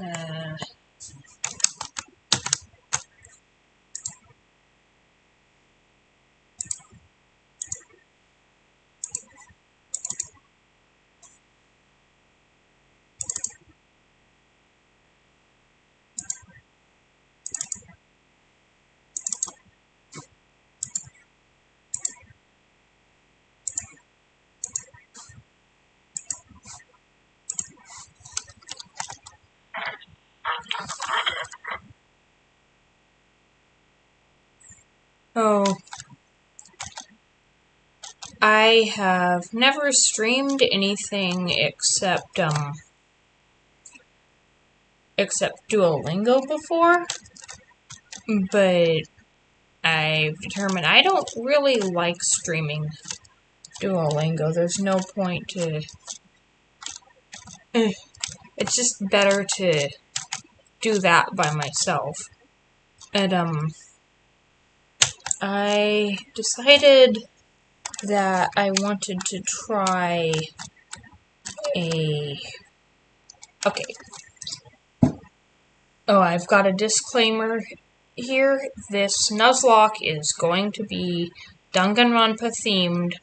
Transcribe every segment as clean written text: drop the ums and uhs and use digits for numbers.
Uh, oh, I have never streamed anything except Duolingo before, but I've determined I don't really like streaming Duolingo. There's no point to... It's just better to do that by myself. And, I decided that I wanted to try a... Okay. Oh, I've got a disclaimer here. This Nuzlock is going to be Danganronpa themed.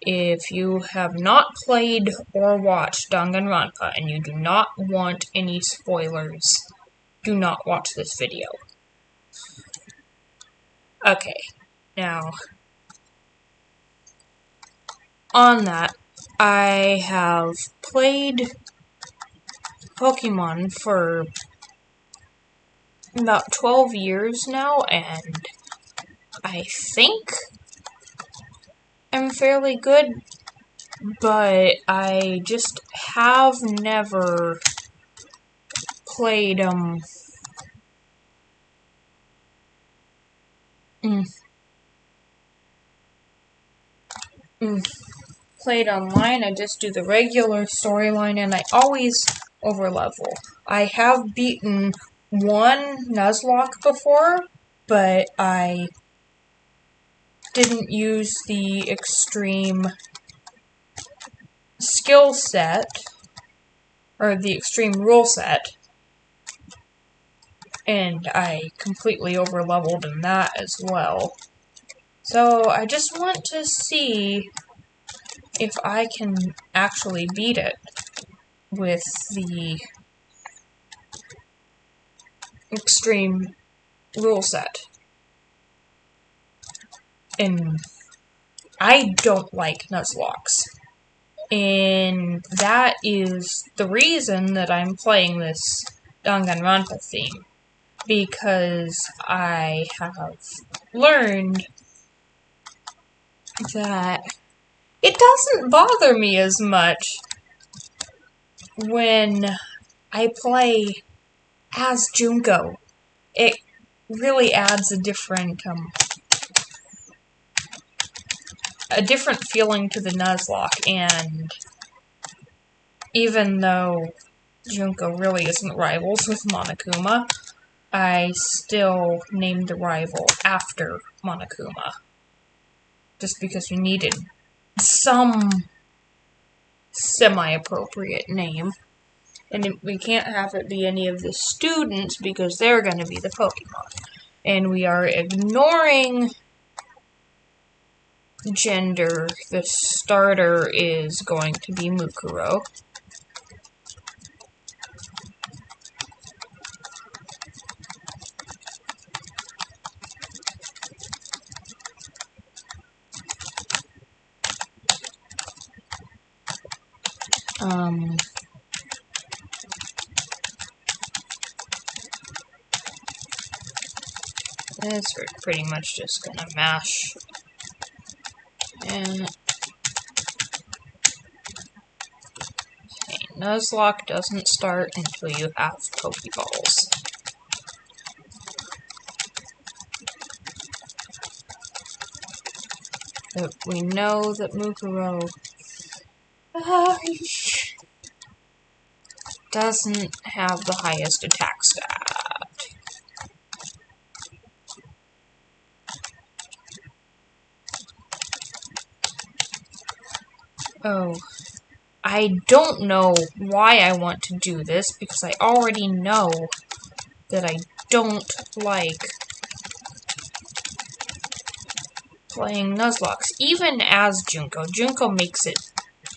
If you have not played or watched Danganronpa and you do not want any spoilers, do not watch this video. Okay, now, on that, I have played Pokemon for about 12 years now, and I think I'm fairly good, but I just have never played, played online. I just do the regular storyline, and I always overlevel. I have beaten one Nuzlock before, but I didn't use the extreme skill set, or the extreme rule set, and I completely overleveled in that as well. So I just want to see if I can actually beat it with the extreme rule set. And I don't like Nuzlocks. And that is the reason that I'm playing this Danganronpa theme. Because I have learned that it doesn't bother me as much when I play as Junko. It really adds a different feeling to the Nuzlocke, and even though Junko really isn't rivals with Monokuma, I still named the rival after Monokuma. Just because we needed some semi-appropriate name. And we can't have it be any of the students because they're going to be the Pokemon. And we are ignoring gender. The starter is going to be Mukuro. This we're pretty much just gonna mash. And okay, Nuzlocke doesn't start until you have Pokeballs. But we know that Mukuro doesn't have the highest attack stat. Oh, I don't know why I want to do this, because I already know that I don't like playing Nuzlocks, even as Junko. Junko makes it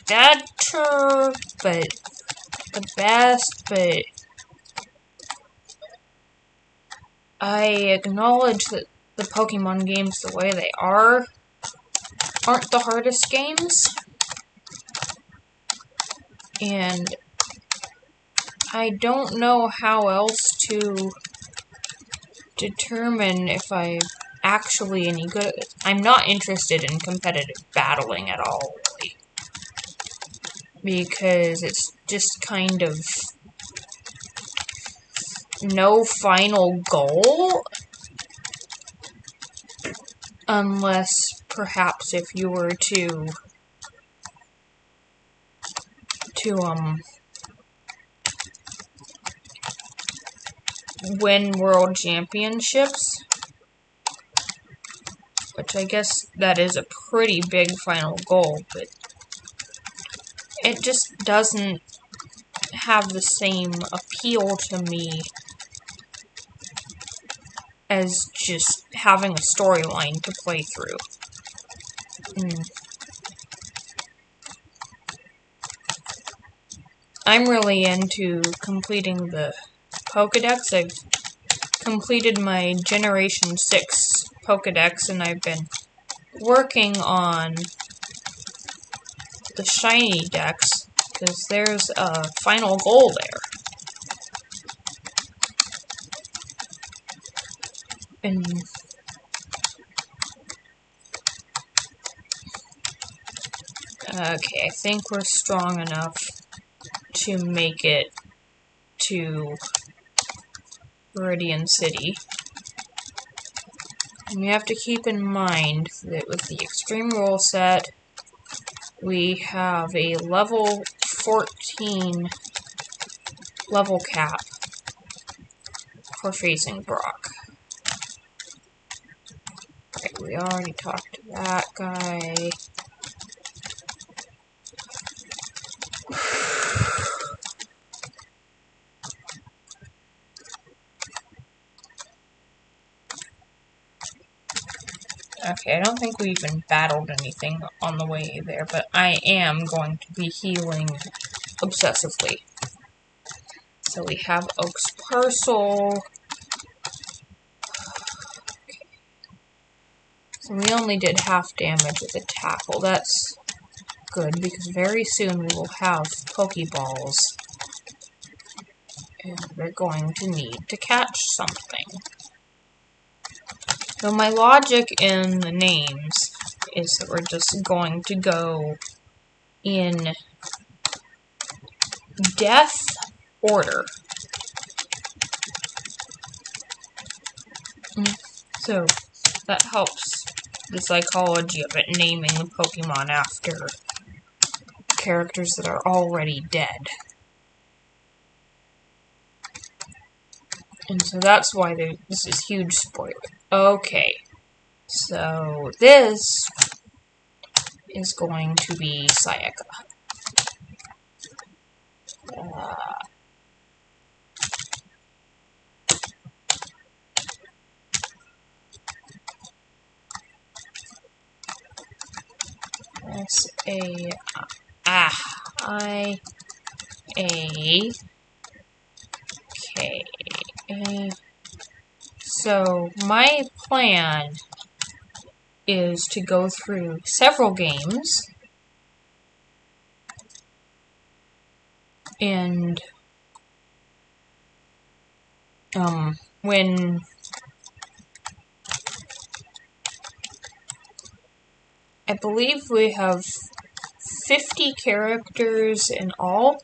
better, but the best, but I acknowledge that the Pokemon games, the way they are, aren't the hardest games, and I don't know how else to determine if I'm actually any good at it. I'm not interested in competitive battling at all, really, because it's just kind of no final goal, unless perhaps if you were to win world championships, which I guess that is a pretty big final goal, but it just doesn't have the same appeal to me as just having a storyline to play through. I'm really into completing the Pokedex. I've completed my Generation 6 Pokedex, and I've been working on the Shiny Dex, because there's a final goal there. And okay, I think we're strong enough to make it to Viridian City. And you have to keep in mind that with the Extreme Rule Set, we have a level 14 level cap for facing Brock. Right, we already talked to that guy. Okay, I don't think we even battled anything on the way there, but I am going to be healing obsessively. So we have Oak's Parcel. So we only did half damage with a tackle. That's good, because very soon we will have Pokeballs. And we're going to need to catch something. So my logic in the names is that we're just going to go in death order. So that helps the psychology of it, naming the Pokemon after characters that are already dead. And so that's why this is huge spoiler. Okay, so this is going to be Sayaka. S-A-I-A-K-A. So, my plan is to go through several games and when I believe we have 50 characters in all.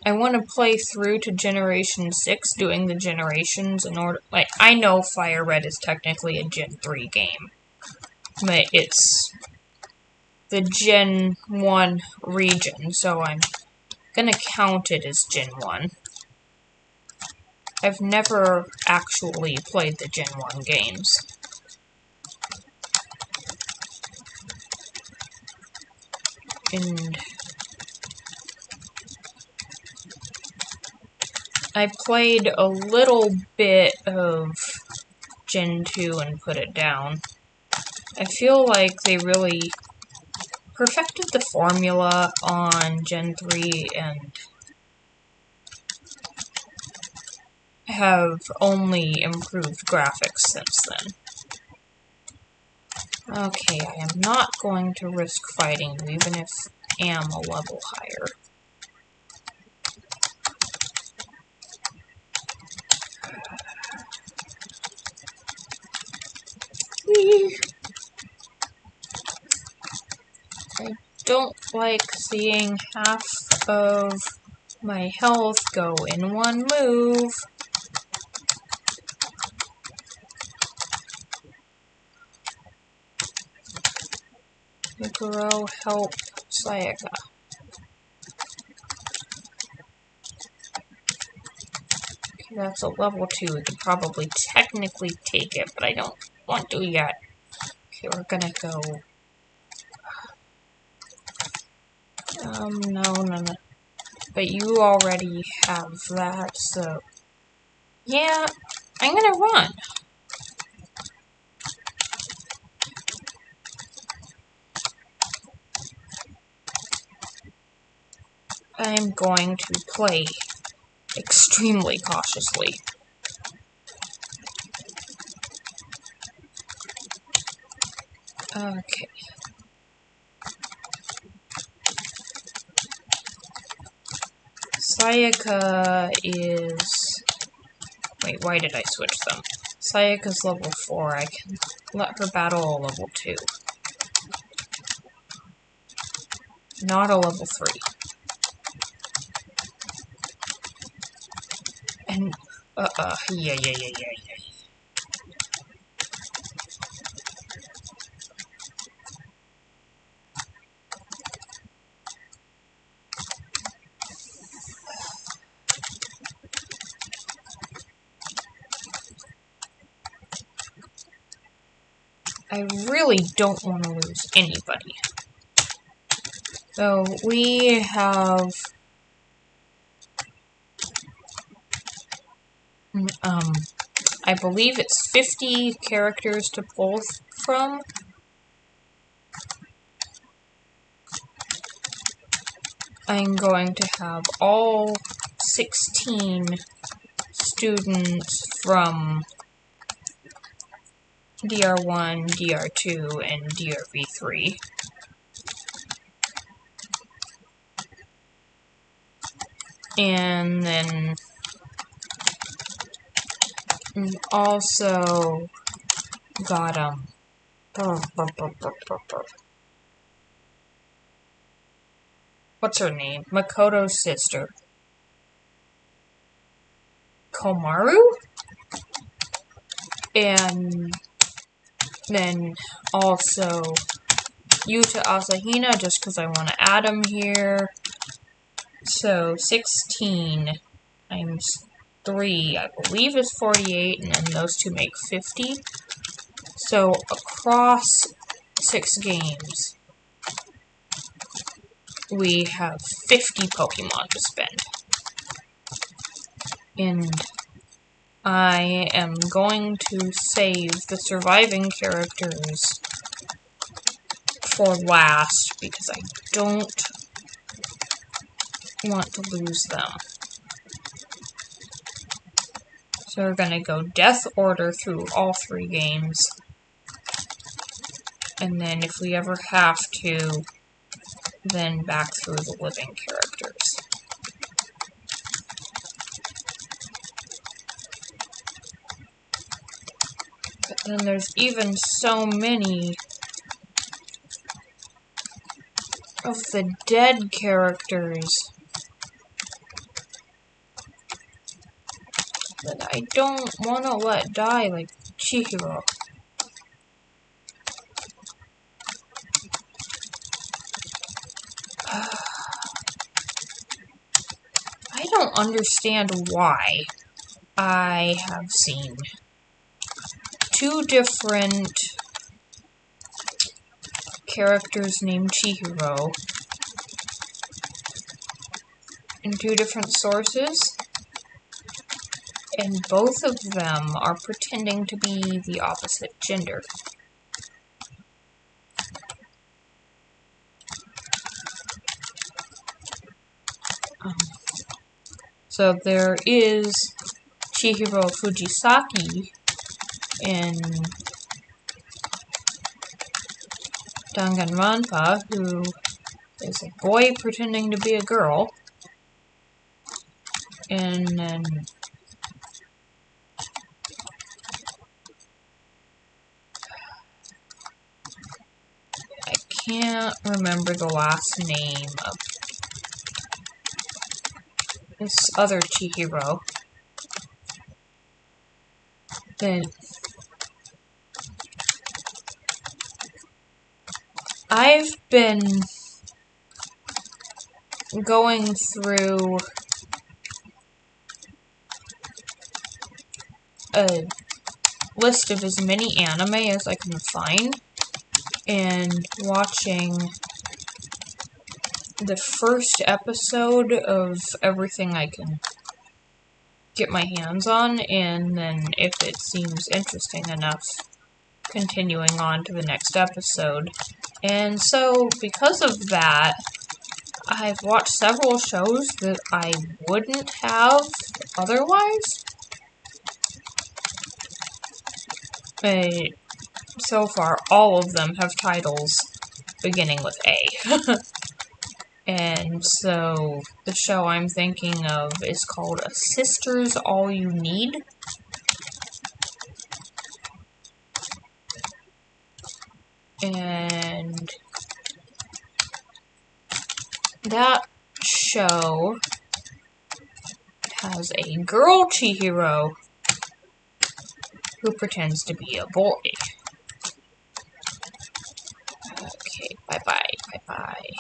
I want to play through to Generation 6, doing the generations in order... Like, I know FireRed is technically a Gen 3 game, but it's the Gen 1 region, so I'm gonna count it as Gen 1. I've never actually played the Gen 1 games. And I played a little bit of Gen 2 and put it down. I feel like they really perfected the formula on Gen 3 and have only improved graphics since then. Okay, I am not going to risk fighting you, even if I am a level higher. I don't like seeing half of my health go in one move. Mikuro, help Sayaka. Okay, that's a level 2. We could probably technically take it, but I don't want to yet. Okay, we're gonna go... no. But you already have that, so... Yeah, I'm gonna run. I'm going to play extremely cautiously. Okay. Sayaka is... Wait, why did I switch them? Sayaka's level 4. I can let her battle a level 2. Not a level 3. And, yeah. I really don't want to lose anybody. So, we have... I believe it's 50 characters to pull from. I'm going to have all 16 students from DR1, DR2, and DRV3. And then also got what's her name? Makoto's sister. Komaru? And then also Yuta Asahina, just because I want to add him here. So 16 times 3, I believe, is 48, and then those two make 50. So across 6 games, we have 50 Pokemon to spend. And I am going to save the surviving characters for last because I don't want to lose them. So we're gonna go death order through all 3 games. And then if we ever have to, then back through the living characters. But then there's even so many of the dead characters that I don't want to let die, like Chihiro. I don't understand why I have seen 2 different characters named Chihiro in two different sources, and both of them are pretending to be the opposite gender. So there is Chihiro Fujisaki in Danganronpa, who is a boy pretending to be a girl, and then I can't remember the last name of this other Chihiro. Then I've been going through a list of as many anime as I can find and watching the first episode of everything I can get my hands on, and then if it seems interesting enough, continuing on to the next episode. And so, because of that, I've watched several shows that I wouldn't have otherwise. But so far, all of them have titles beginning with A. And so, the show I'm thinking of is called A Sister's All You Need. And that show has a girl Chihiro who pretends to be a boy. Okay, bye-bye, bye-bye.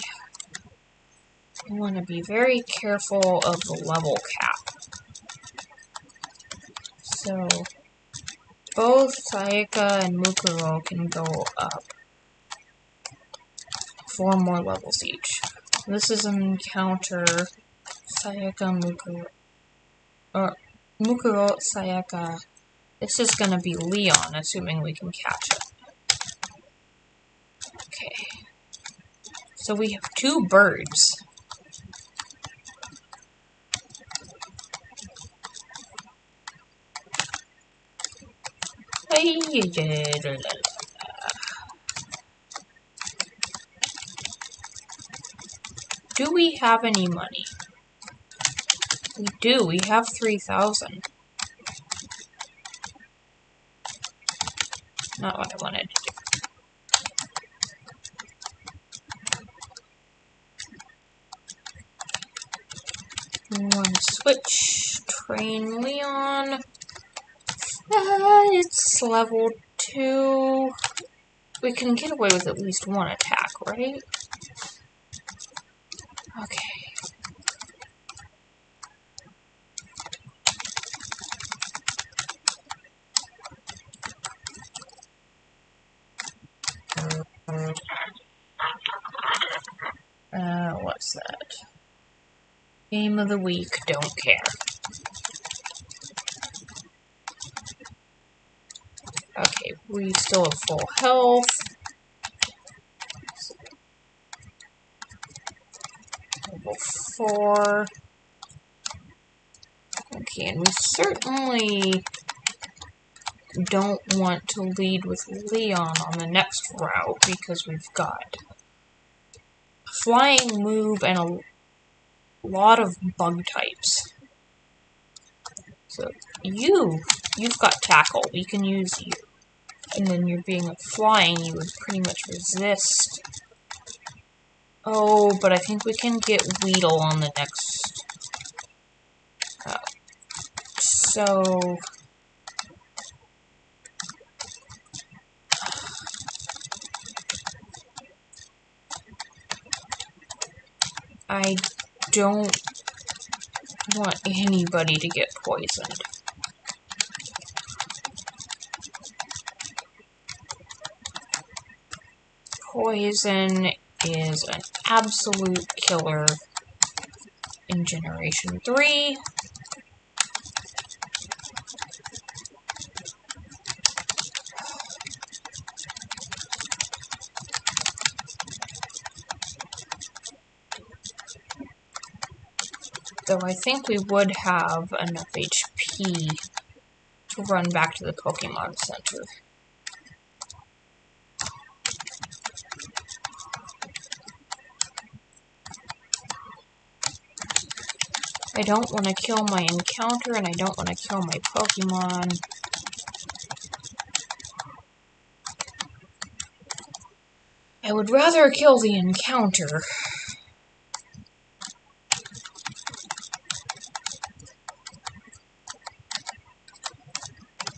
I want to be very careful of the level cap. So, both Sayaka and Mukuro can go up 4 more levels each. This is an encounter Sayaka, Mukuro, or Mukuro, Sayaka. This is gonna be Leon, assuming we can catch it. Okay. So we have 2 birds. Do we have any money? We do. We have 3,000. Not what I wanted to do. We want to switch. Train Leon. It's level 2. We can get away with at least 1 attack, right? Okay. What's that? Game of the week, don't care. Okay, we still have full health. Level 4. Okay, and we certainly don't want to lead with Leon on the next route because we've got a flying move and a lot of bug types. So you've got tackle. We can use you. And then you're being flying, you would pretty much resist. Oh, but I think we can get Weedle on the next. So I don't want anybody to get poisoned. Poison is an absolute killer in Generation 3. Though I think we would have enough HP to run back to the Pokemon Center. I don't want to kill my encounter, and I don't want to kill my Pokemon. I would rather kill the encounter.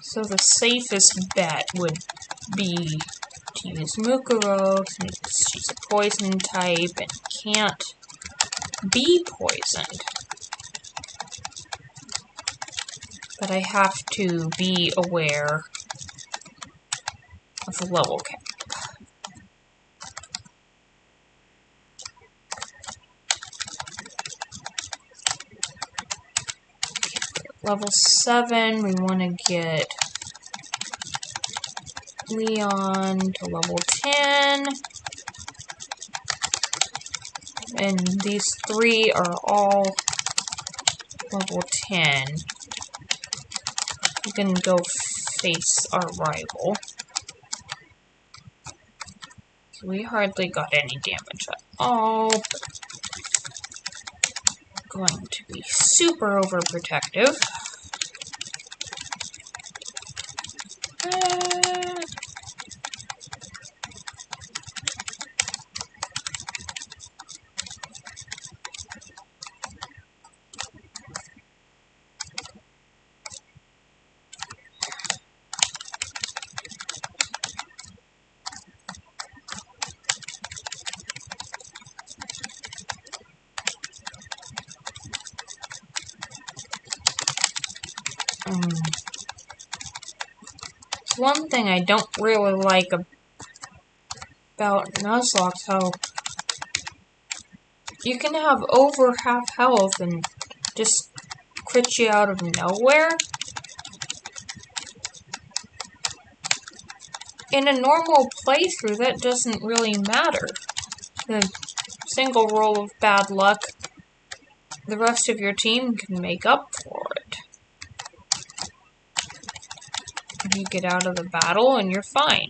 So the safest bet would be to use Mukuro, since she's a poison type and can't be poisoned. But I have to be aware of the level cap. Level 7, we want to get Leon to level 10. And these 3 are all level 10. We can go face our rival. We hardly got any damage at all. Going to be super overprotective. One thing I don't really like about Nuzlock is how you can have over half health and just crit you out of nowhere. In a normal playthrough, that doesn't really matter. The single roll of bad luck, the rest of your team can make up for it. You get out of the battle and you're fine.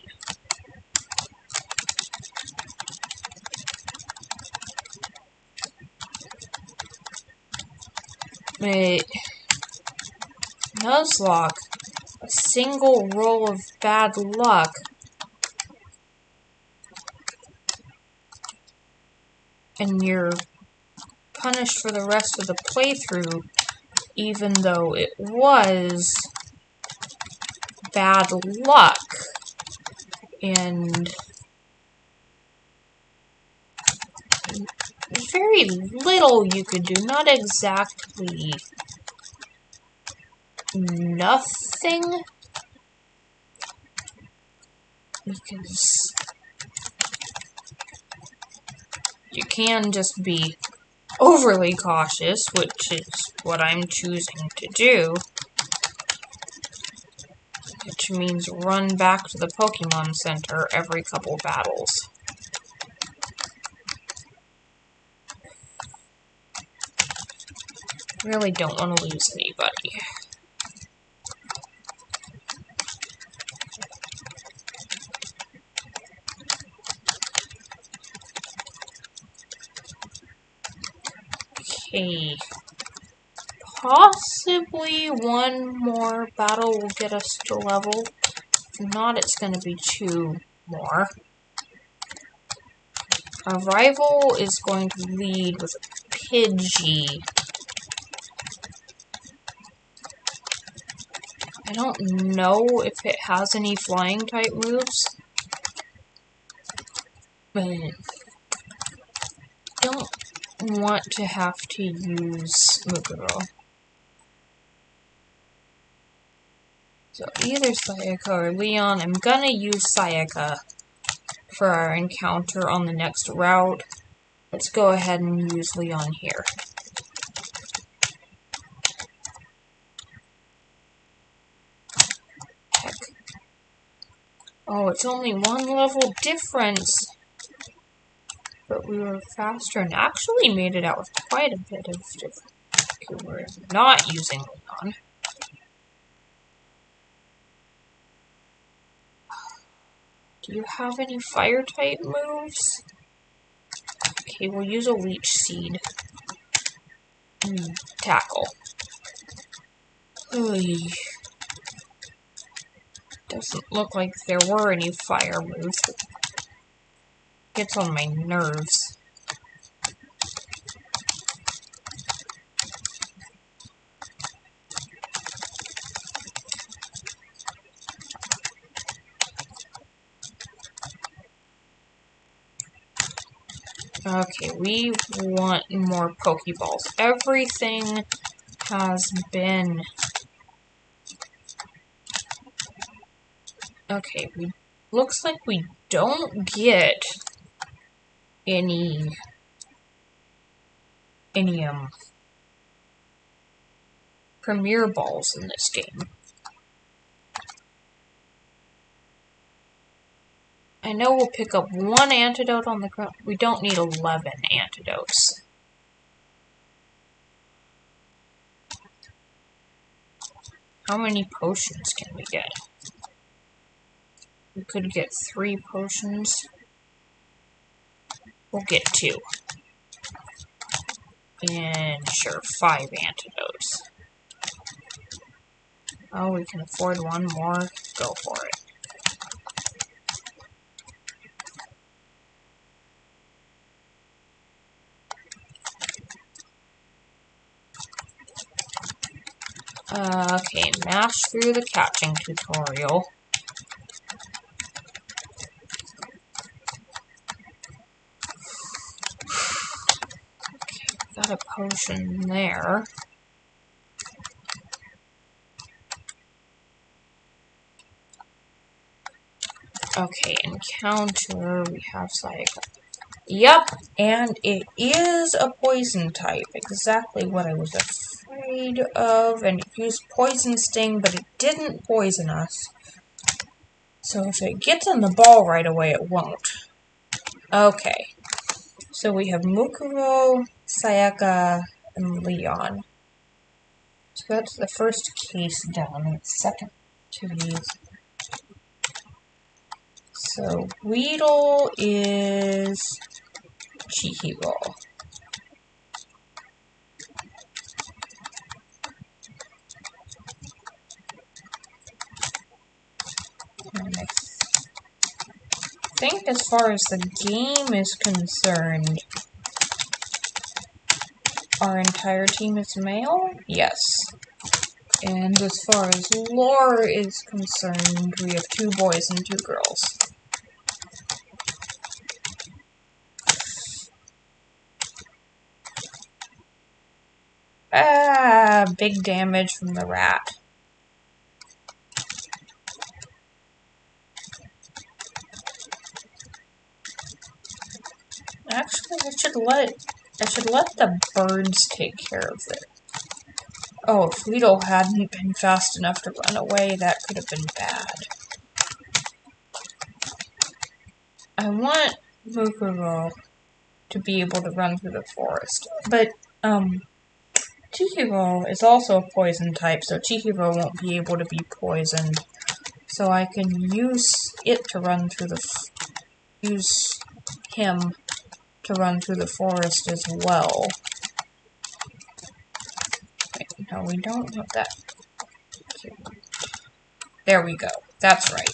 But Nuzlock, a single roll of bad luck and you're punished for the rest of the playthrough, even though it was bad luck. And very little you could do, not exactly nothing, because you can just be overly cautious, which is what I'm choosing to do, which means run back to the Pokemon Center every couple battles. Really don't want to lose anybody. Okay. Possibly one more battle will get us to level. If not, it's going to be 2 more. Our rival is going to lead with a Pidgey. I don't know if it has any flying type moves, but don't want to have to use Mukuro. So either Sayaka or Leon. I'm gonna use Sayaka for our encounter on the next route. Let's go ahead and use Leon here. Oh, it's only one level difference. But we were faster and actually made it out with quite a bit of difference. Okay, we're not using Leon. Do you have any fire type moves? Okay, we'll use a leech seed. Tackle. Oy. Doesn't look like there were any fire moves. Gets on my nerves. Okay, we want more Pokeballs. Everything has been... Okay, looks like we don't get any Premier Balls in this game. I know we'll pick up one antidote on the ground. We don't need 11 antidotes. How many potions can we get? We could get 3 potions. We'll get 2. And sure, 5 antidotes. Oh, we can afford one more. Go for it. Okay, mash through the catching tutorial. Okay, got a potion there. Okay, encounter, we have Sayaka. Yep, and it is a poison type. Exactly what I was afraid of. And it used Poison Sting, but it didn't poison us. So if it gets on the ball right away, it won't. Okay. So we have Mukuro, Sayaka, and Leon. So that's the first case done. And the second two of these. So Weedle is Chihiro. And I think as far as the game is concerned, our entire team is male? Yes. And as far as lore is concerned, we have 2 boys and 2 girls. Big damage from the rat. Actually, I should let the birds take care of it. Oh, if Weedle hadn't been fast enough to run away, that could have been bad. I want Mukuro to be able to run through the forest, but, Chihiro is also a poison type, so Chihiro won't be able to be poisoned. So I can use it to run through use him to run through the forest as well. Wait, no, we don't have that. There we go. That's right.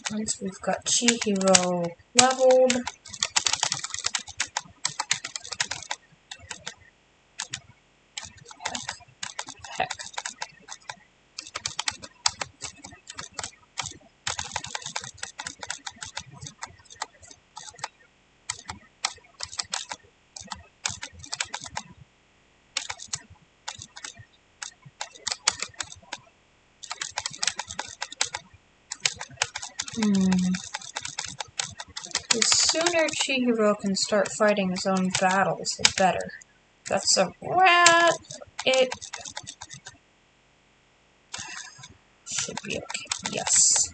Once we've got Chihiro leveled, heck. The sooner Chihiro can start fighting his own battles, the better. That's a rat. Yes.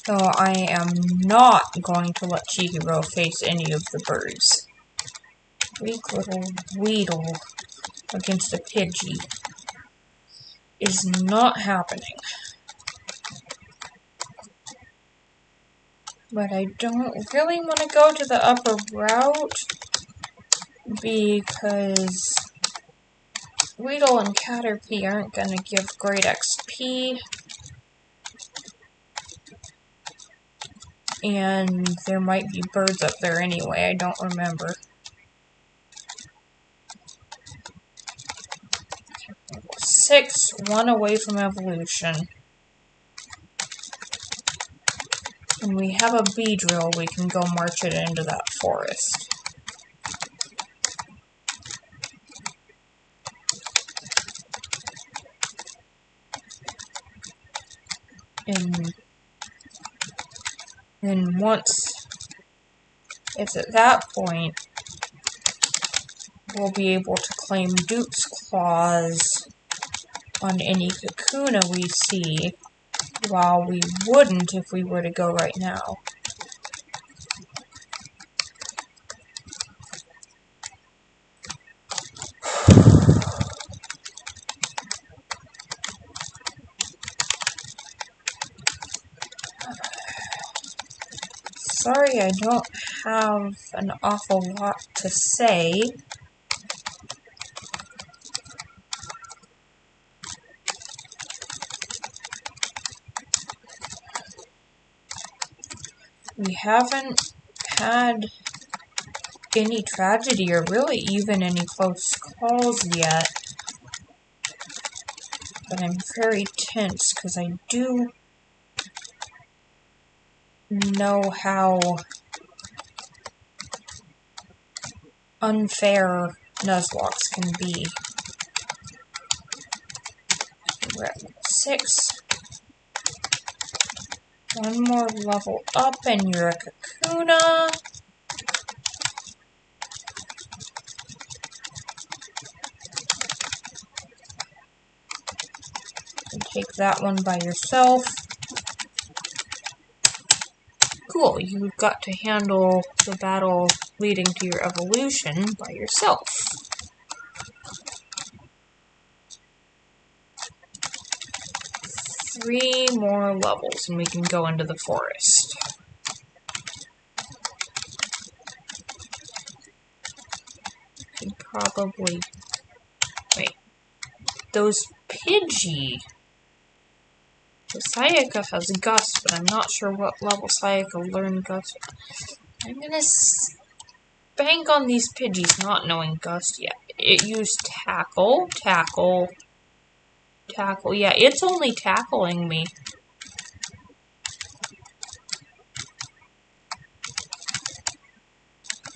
So I am not going to let Chihiro face any of the birds. Weak little Weedle against a Pidgey is not happening. But I don't really want to go to the upper route because Weedle and Caterpie aren't going to give great XP. And there might be birds up there anyway, I don't remember. Level 6, 1 away from evolution. And we have a Beedrill, we can go march it into that forest. And once it's at that point, we'll be able to claim Duke's Claws on any Kakuna we see, while we wouldn't if we were to go right now. Sorry, I don't have an awful lot to say. We haven't had any tragedy or really even any close calls yet. But I'm very tense because I do know how unfair Nuzlocks can be. We're at level 6. 1 more level up and you're a Kakuna. And take that one by yourself. Cool, you've got to handle the battle leading to your evolution by yourself. Three more levels and we can go into the forest. Could probably... Wait. Those Pidgey... So Sayaka has Gust, but I'm not sure what level Sayaka learned Gust. I'm gonna bank on these Pidgeys not knowing Gust yet. It used Tackle, Tackle, Tackle. Yeah, it's only tackling me.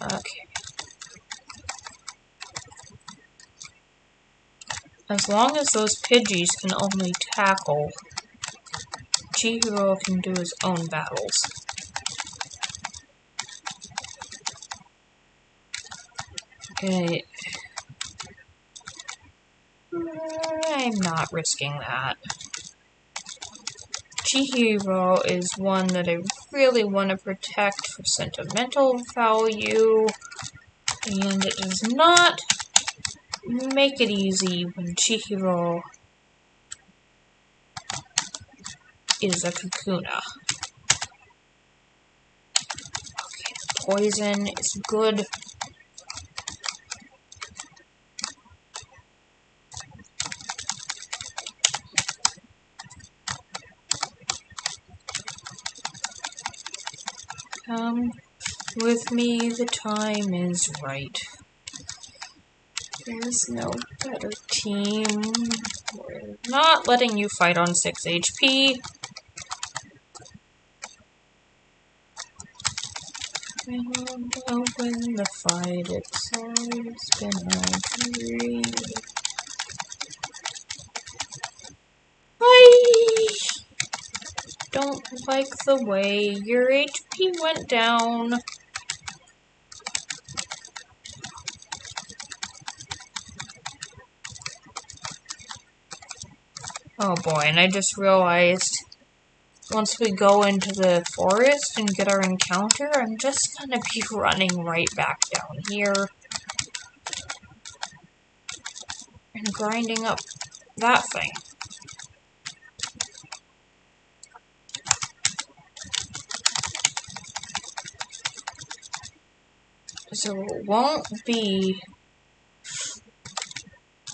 Okay. As long as those Pidgeys can only tackle, Chihiro can do his own battles. Okay. I'm not risking that. Chihiro is one that I really want to protect for sentimental value, and it does not make it easy when Chihiro is a Kakuna. Okay, poison is good. Come with me, the time is right. There's no better team. We're not letting you fight on 6 HP. We'll win the fight, it's always been a dream. Bye! don't like the way your HP went down. Oh boy, and I just realized once we go into the forest and get our encounter, I'm just gonna be running right back down here and grinding up that thing. So it won't be...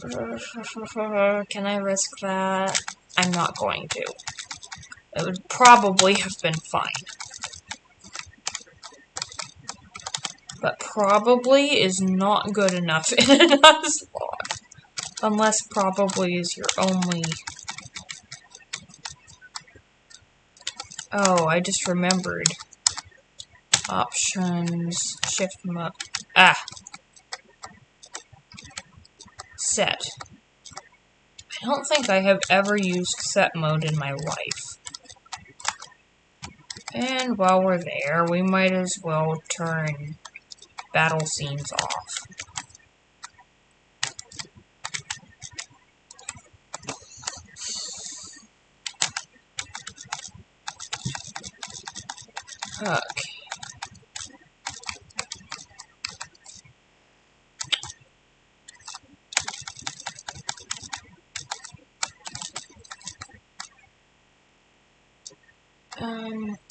Can I risk that? I'm not going to. It would probably have been fine. But probably is not good enough in a Nuzlock. Unless probably is your only... Oh, I just remembered. Options, shift mode. Set. I don't think I have ever used set mode in my life. And while we're there, we might as well turn battle scenes off. Okay.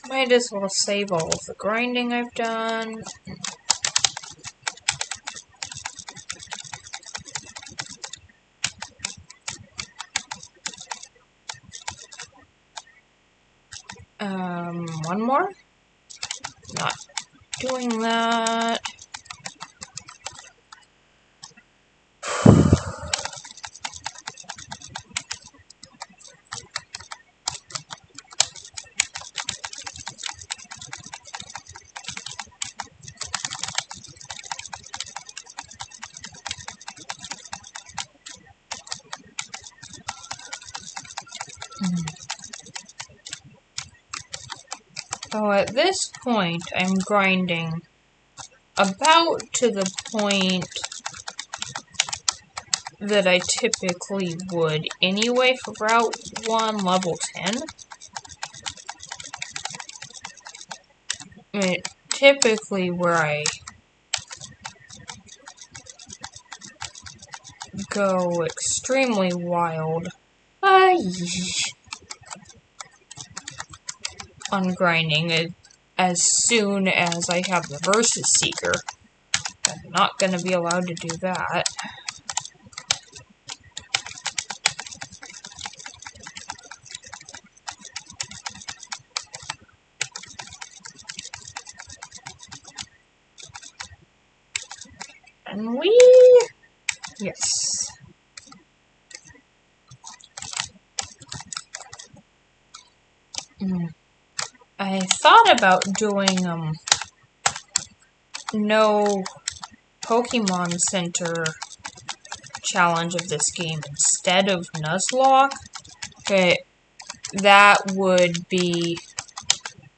Might as well save all of the grinding I've done. One more? Not doing that. So at this point, I'm grinding about to the point that I typically would anyway for Route 1, level 10. I mean, typically where I go extremely wild on grinding as soon as I have the Versus Seeker. I'm not going to be allowed to do that. And yes. I thought about doing, no Pokemon Center challenge of this game instead of Nuzlock. Okay, that would be...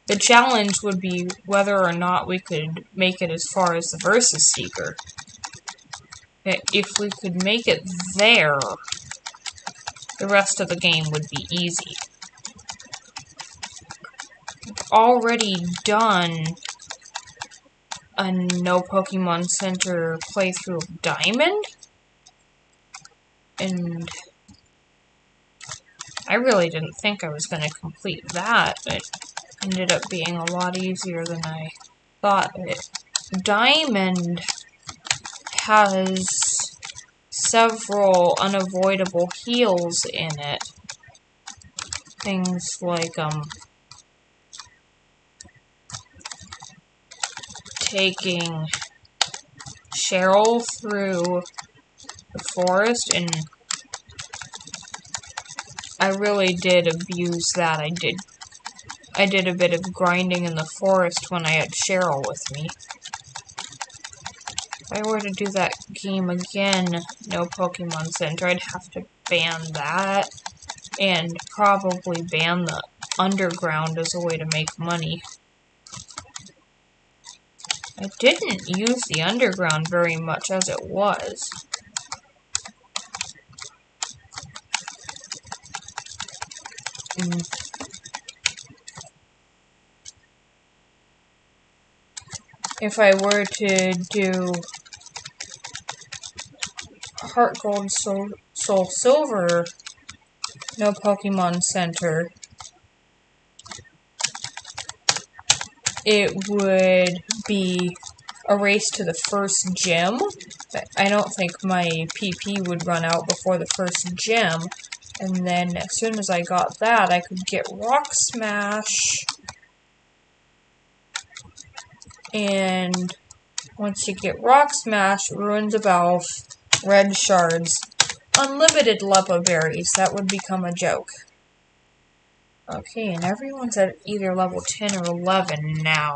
The challenge would be whether or not we could make it as far as the Versus Seeker. If we could make it there, the rest of the game would be easy. Already done a no Pokemon Center playthrough of Diamond, and I really didn't think I was going to complete that. It ended up being a lot easier than I thought. Diamond has several unavoidable heals in it. Things like, taking Cheryl through the forest, and I really did abuse that. I did a bit of grinding in the forest when I had Cheryl with me. If I were to do that game again, no Pokemon Center, I'd have to ban that, and probably ban the underground as a way to make money. I didn't use the underground very much as it was. If I were to do Heart Gold, Soul Silver, no Pokemon Center, it would be a race to the first gym. I don't think my PP would run out before the first gym. And then as soon as I got that, I could get Rock Smash. And once you get Rock Smash, Ruins of Elf, Red Shards, unlimited Leppa Berries, that would become a joke. Okay, and everyone's at either level 10 or 11 now.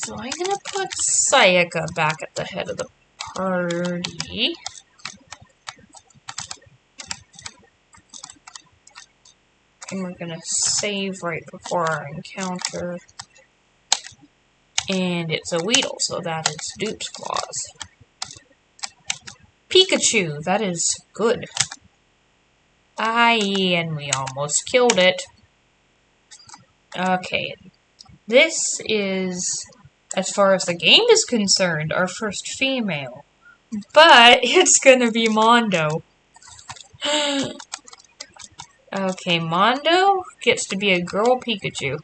So I'm gonna put Sayaka back at the head of the party. And we're gonna save right before our encounter. And it's a Weedle, so that is Dupe's Claws. Pikachu, that is good. Aye, and we almost killed it. Okay, this is, as far as the game is concerned, our first female. But it's gonna be Mondo. Okay, Mondo gets to be a girl Pikachu.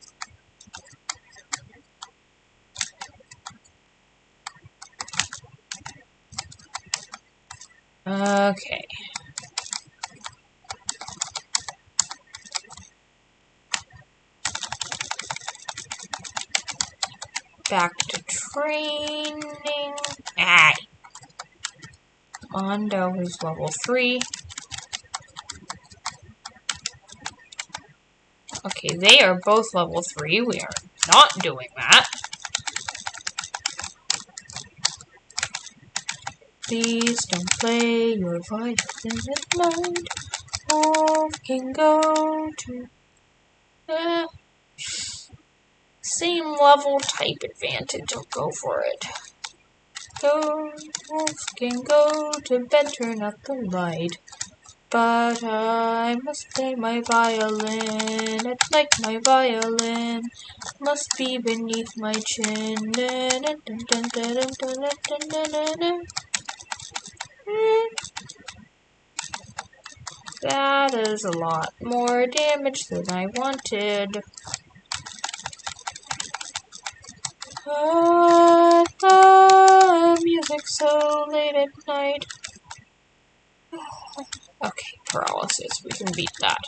Okay. Back to training. Ah. Mondo is level 3. Okay, they are both level 3. We are not doing that. Please don't play your violin at night. Wolf can go to same level type advantage. I'll go for it. Go, wolf can go to bed, turn up the light. But I must play my violin at night. My violin must be beneath my chin. That is a lot more damage than I wanted. Music so late at night. Okay, paralysis. We can beat that.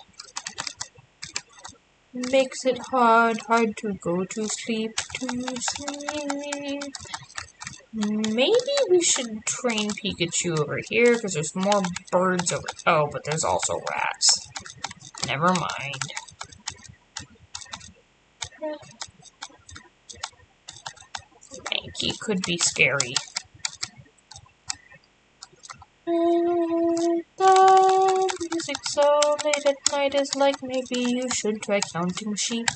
Makes it hard to go to sleep, Maybe we should train Pikachu over here, because there's more birds over... Oh, but there's also rats. Never mind. Mankey could be scary. The music so late at night is like maybe you should try counting sheep.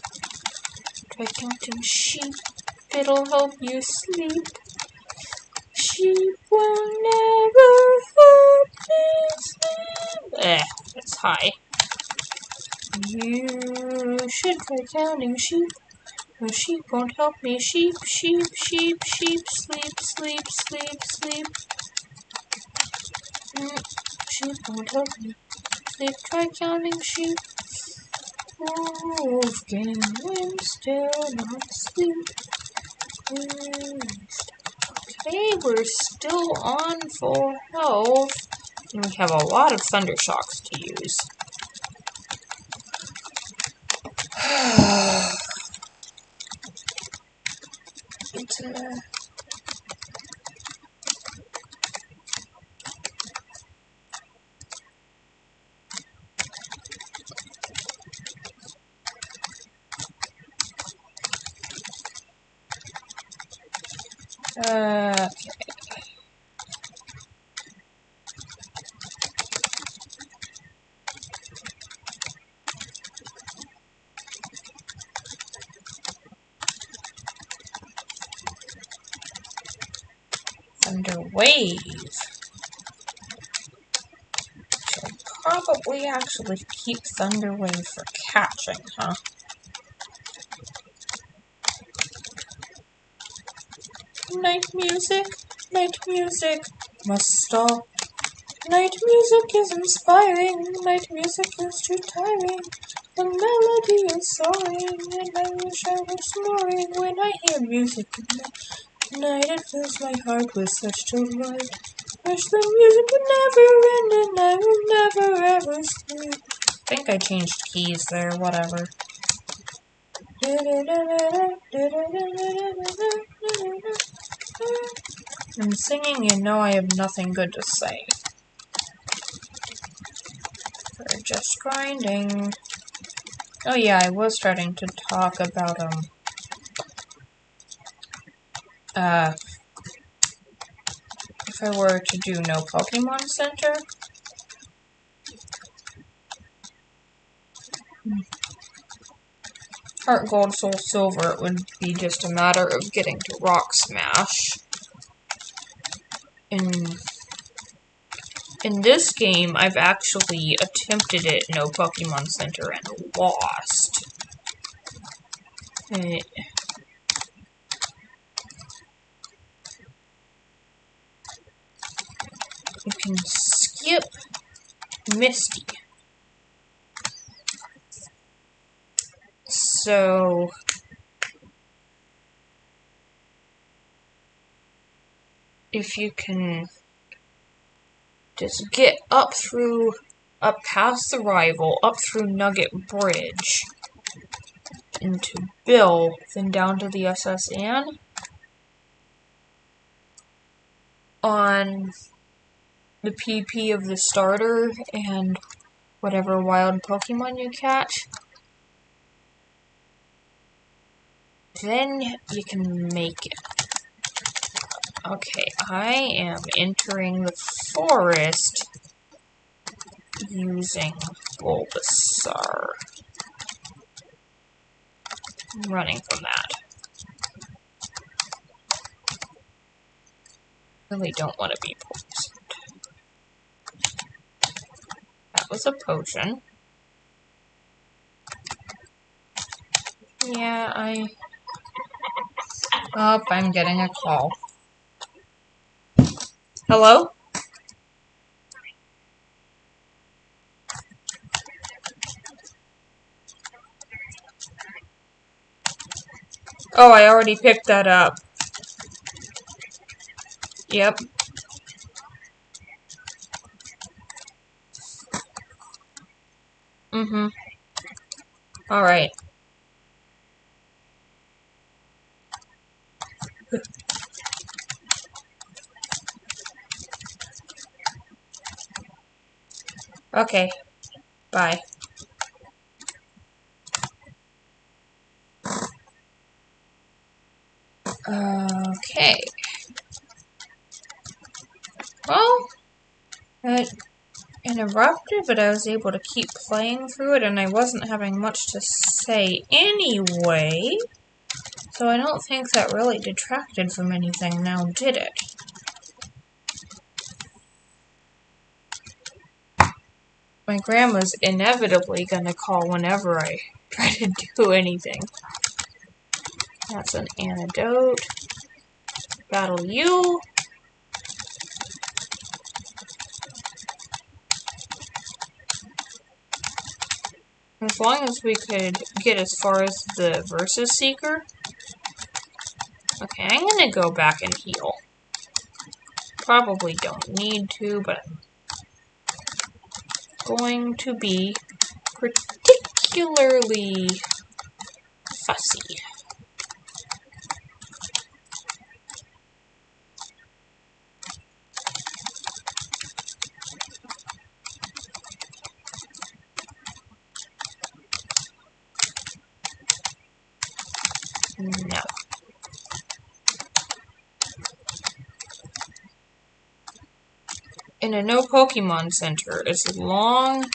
Try counting sheep. It'll help you sleep. Sheep will never help me sleep. It's high. You should try counting sheep. No, sheep won't help me. Sheep, sheep, sheep, sheep. Sleep, sleep, sleep, sleep. Sheep won't help me. Sleep, try counting sheep. Wolf can win, still not sleep. Okay, we're still on full health. And we have a lot of Thunder Shocks to use. Okay. Wave. Should probably actually keep Thunder Wave for catching, huh? Night music must stop. Night music is inspiring, night music is too tiring. The melody is soaring, and I wish I was snoring when I hear music at night. It fills my heart with such delight. Wish the music would never end, and I will never ever sleep. I think I changed keys there, whatever. I'm singing, you know I have nothing good to say. We're just grinding. Oh yeah, I was starting to talk about, if I were to do no Pokemon Center. Heart Gold, Soul Silver, it would be just a matter of getting to Rock Smash. In this game, I've actually attempted it no Pokemon Center and lost. You can skip Misty. So if you can just get up past the rival, up through Nugget Bridge, into Bill, then down to the SS Anne, on the PP of the starter and whatever wild Pokemon you catch, then you can make it. Okay, I am entering the forest using Bulbasaur. I'm running from that. Really don't want to be poisoned. That was a potion. Yeah, Oh, I'm getting a call. Hello? Oh, I already picked that up. Yep. Mm-hmm. Alright. Okay. Bye. Okay. Well, it interrupted, but I was able to keep playing through it, and I wasn't having much to say anyway. So I don't think that really detracted from anything now, did it? My grandma's inevitably gonna call whenever I try to do anything. That's an antidote. Battle you. As long as we could get as far as the Versus Seeker. Okay, I'm gonna go back and heal. Probably don't need to, but I'm going to be particularly fussy. No. In a no Pokemon Center, as long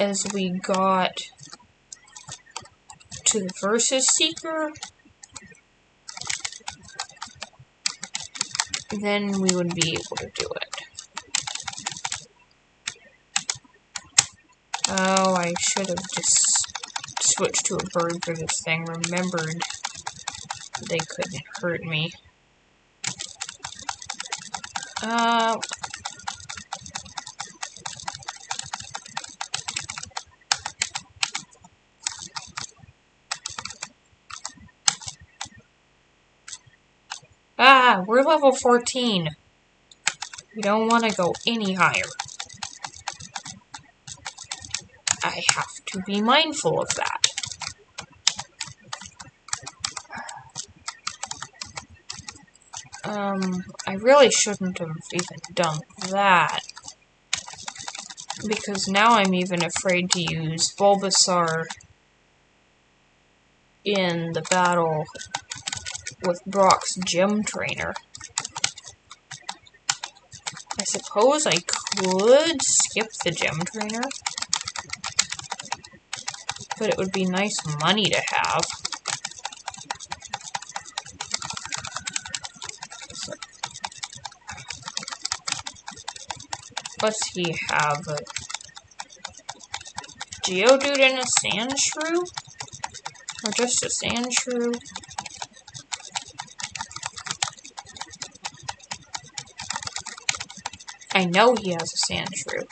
as we got to the Versus Seeker, then we would be able to do it. Oh, I should have just switched to a bird for this thing. Remembered they couldn't hurt me. We're level 14. We don't want to go any higher. I have to be mindful of that. I really shouldn't have even done that. Because now I'm even afraid to use Bulbasaur in the battle with Brock's gym trainer. I suppose I could skip the gym trainer, but it would be nice money to have. So, what's he have? A Geodude and a Sandshrew? Or just a Sandshrew? I know he has a Sandshrew.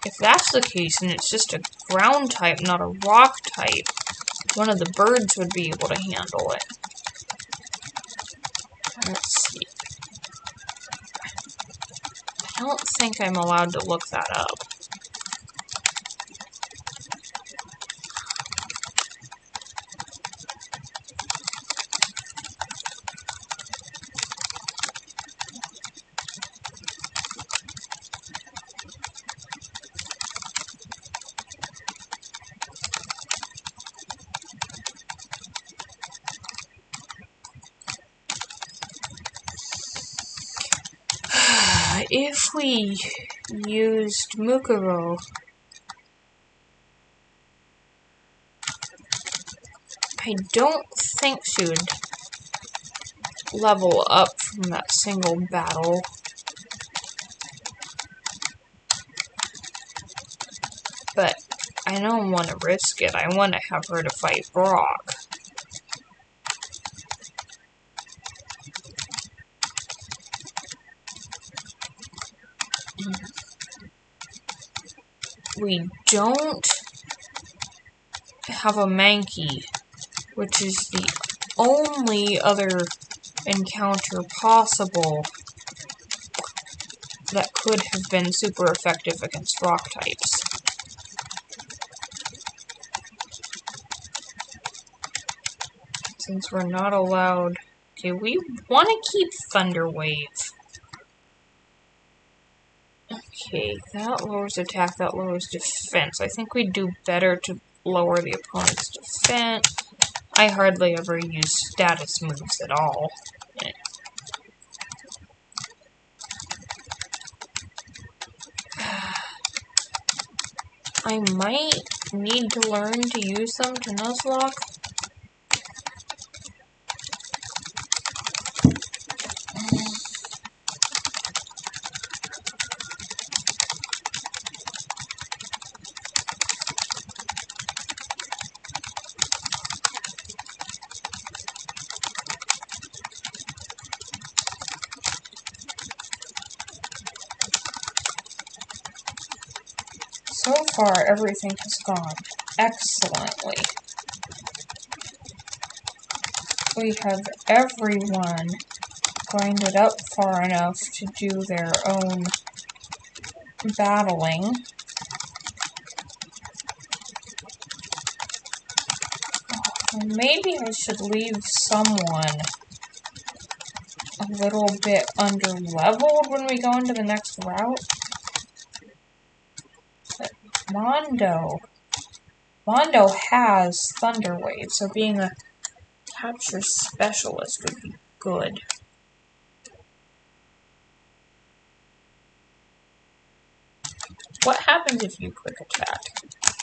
If that's the case, and it's just a ground type, not a rock type, one of the birds would be able to handle it. Let's see. I don't think I'm allowed to look that up. If we used Mukuro, I don't think she would level up from that single battle. But I don't want to risk it. I want to have her to fight Brock. We don't have a Mankey, which is the only other encounter possible that could have been super effective against rock types. Since we're not allowed... Okay, we want to keep Thunder Wave. Okay, that lowers attack, that lowers defense. I think we'd do better to lower the opponent's defense. I hardly ever use status moves at all. I might need to learn to use them to Nuzlock. So far, everything has gone excellently. We have everyone grinded up far enough to do their own battling. Maybe I should leave someone a little bit under-leveled when we go into the next route. Mondo has Thunder Wave, so being a capture specialist would be good. What happens if you quick attack?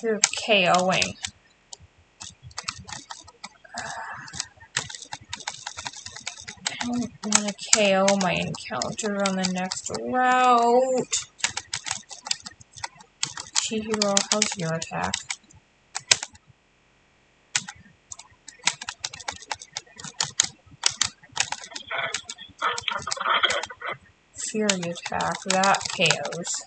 You're KOing. don't want to KO my encounter on the next route. Chihiro, how's your attack? Fury attack, that KOs.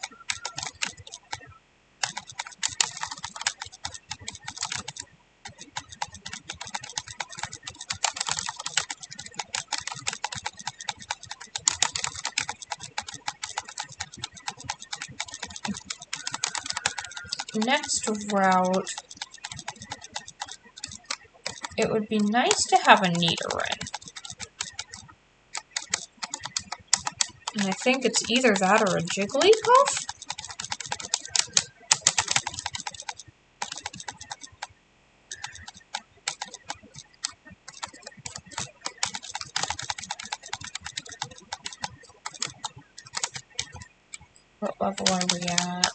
Next route, it would be nice to have a Nidoran. And I think it's either that or a Jigglypuff? What level are we at?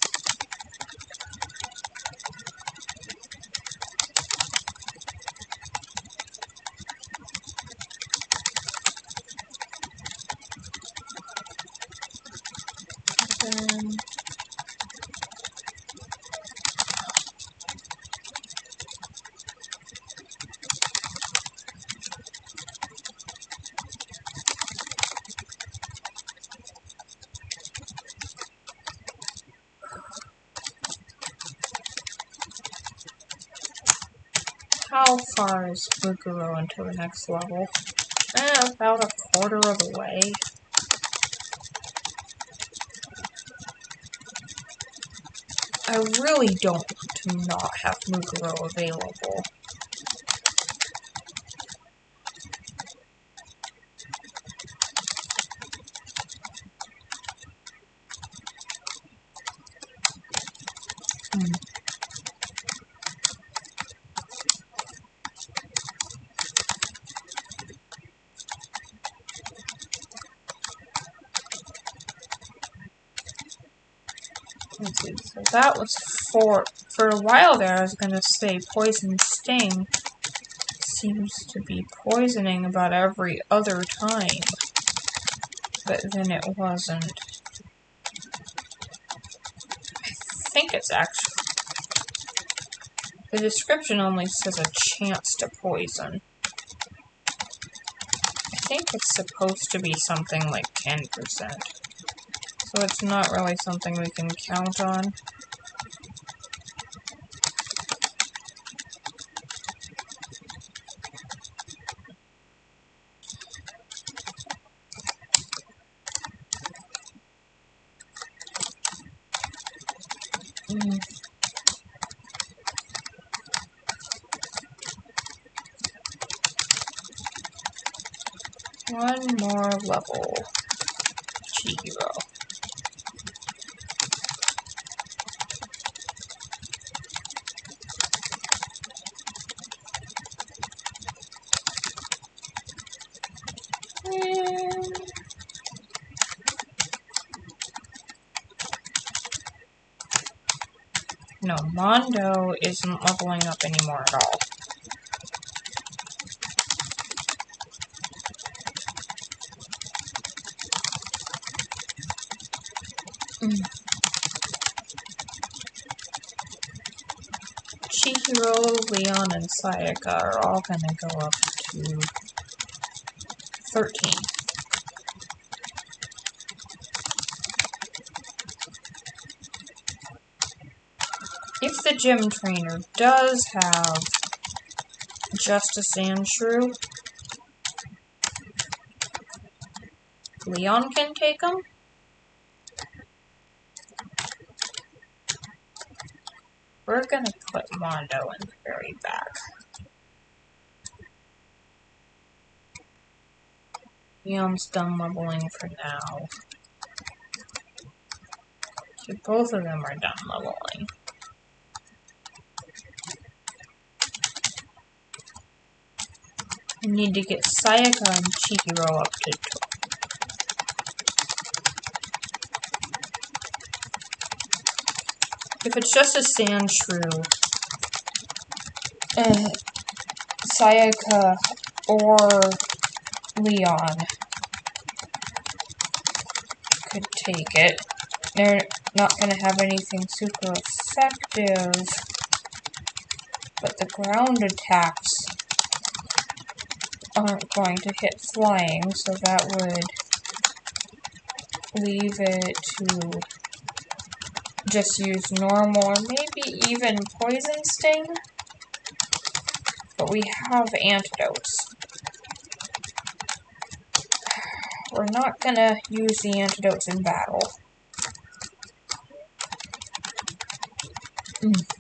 How far is Buguro into the next level? About a quarter of the way. I really don't want to not have Muguro available. Let's see, so that was for a while there I was gonna say Poison Sting. Seems to be poisoning about every other time. But then it wasn't. I think it's actually... The description only says a chance to poison. I think it's supposed to be something like 10%. So it's not really something we can count on. One more level. Chihiro. No, Mondo isn't leveling up anymore at all. Chihiro, Leon, and Sayaka are all gonna go up to 13. If the gym trainer does have just a Sandshrew, Leon can take him. We're gonna put Mondo in the very back. Leon's done leveling for now. So both of them are done leveling. We need to get Sayaka and Chihiro up to 12. If it's just a Sandshrew, Sayaka or Leon could take it. They're not going to have anything super effective, but the ground attacks aren't going to hit flying, so that would leave it to just use normal or maybe even poison sting. But we have antidotes. We're not gonna use the antidotes in battle.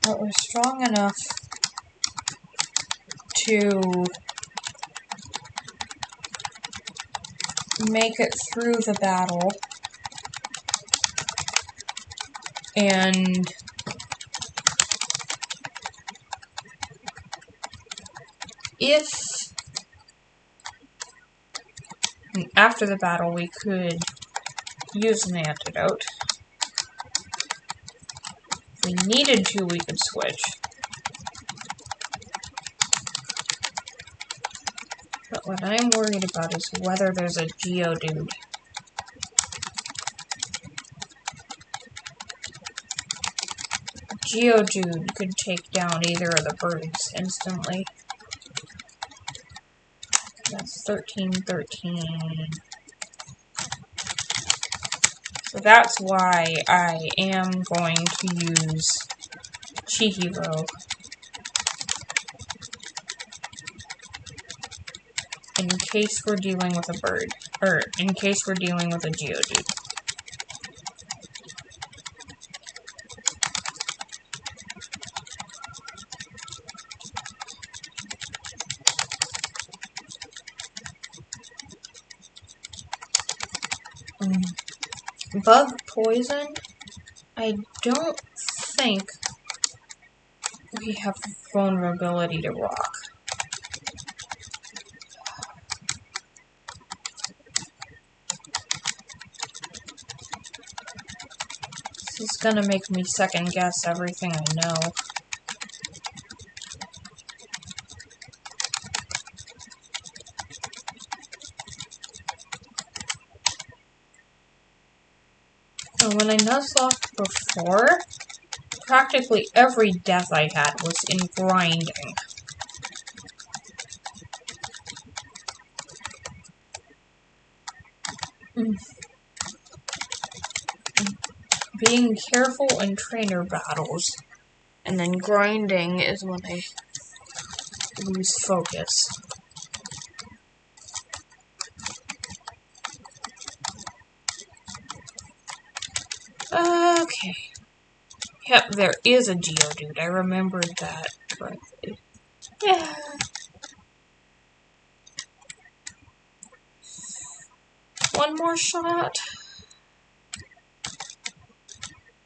But we're strong enough to make it through the battle. And if after the battle we could use an antidote, if we needed to, we could switch. But what I'm worried about is whether there's a Geodude. Geodude could take down either of the birds instantly. That's 13. So that's why I am going to use Chihiro in case we're dealing with a bird, or in case we're dealing with a Geodude. Bug poison, I don't think we have vulnerability to rock. This is gonna make me second guess everything I know. And when I Nuzlocked before, practically every death I had was in grinding. Being careful in trainer battles, and then grinding is when I lose focus. Okay. Yep, there is a Geodude. I remembered that correctly. Yeah. One more shot.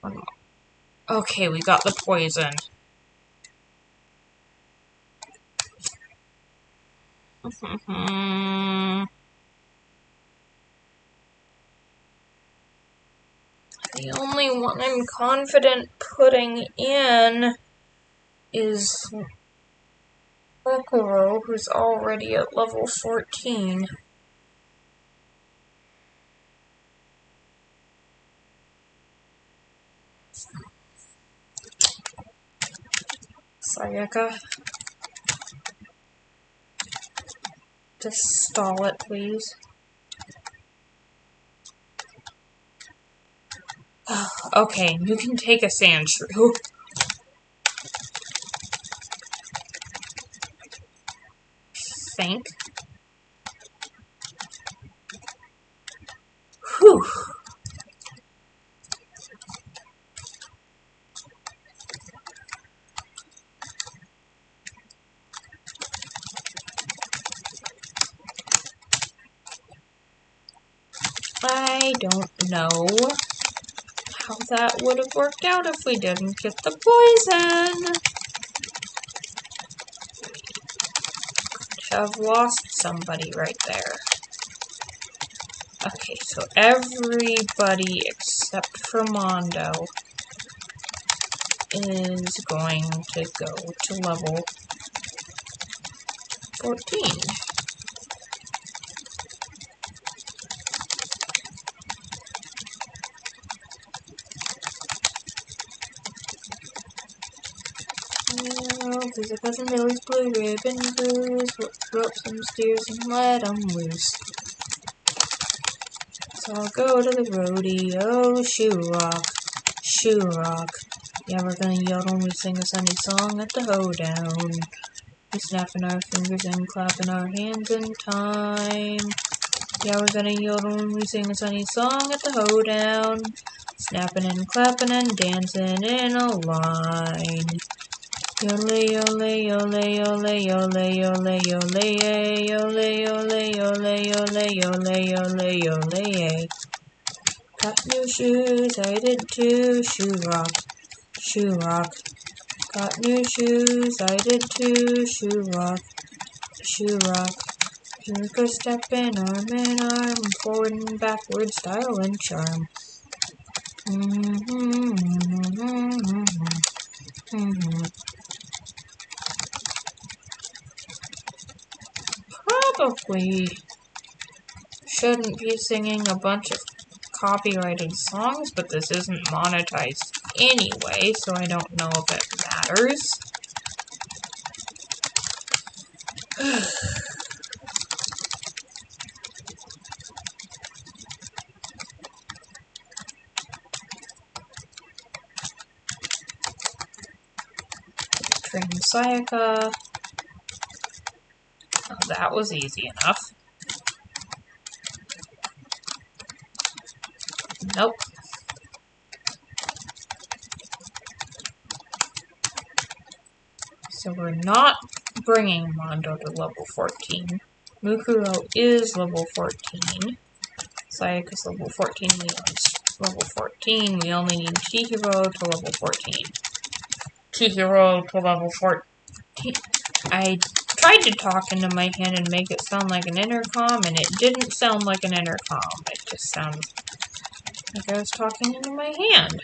One more. Okay, we got the poison. The only one I'm confident putting in is Okuro, who's already at level 14. Sayaka. Just stall it, please. Okay, you can take a sand shrew. Think. Whew. I don't know how that would have worked out if we didn't get the poison. Could have lost somebody right there. Okay, so everybody except for Mondo is going to go to level 14. There's a cousin Billy's blue ribbon blues. Rope some steers and let 'em loose. So I'll go to the rodeo, shoe rock, shoe rock. Yeah, we're gonna yodel and we sing a Sunday song at the hoedown. We're snapping our fingers and clapping our hands in time. Yeah, we're gonna yodel and we sing a Sunday song at the hoedown. Snapping and clapping and dancing in a line. Yole, yole, yole, yole, yole, yole, yole, yole, yole, yole, yole, yole, yole, yole. Got new shoes, I did too. Shoe rock, shoe rock. Got new shoes, I did too. Shoe rock, shoe rock. Here go stepping arm in arm, forward and backward, style and charm. Probably shouldn't be singing a bunch of copyrighted songs, but this isn't monetized anyway, so I don't know if it matters. Train Sayaka. Oh, that was easy enough. Nope. So we're not bringing Mondo to level 14. Mukuro is level 14. Sayaka's level 14. Leon's level 14. We only need Chihiro to level 14. Chihiro to level 14. I tried to talk into my hand and make it sound like an intercom, and it didn't sound like an intercom. It just sounded like I was talking into my hand.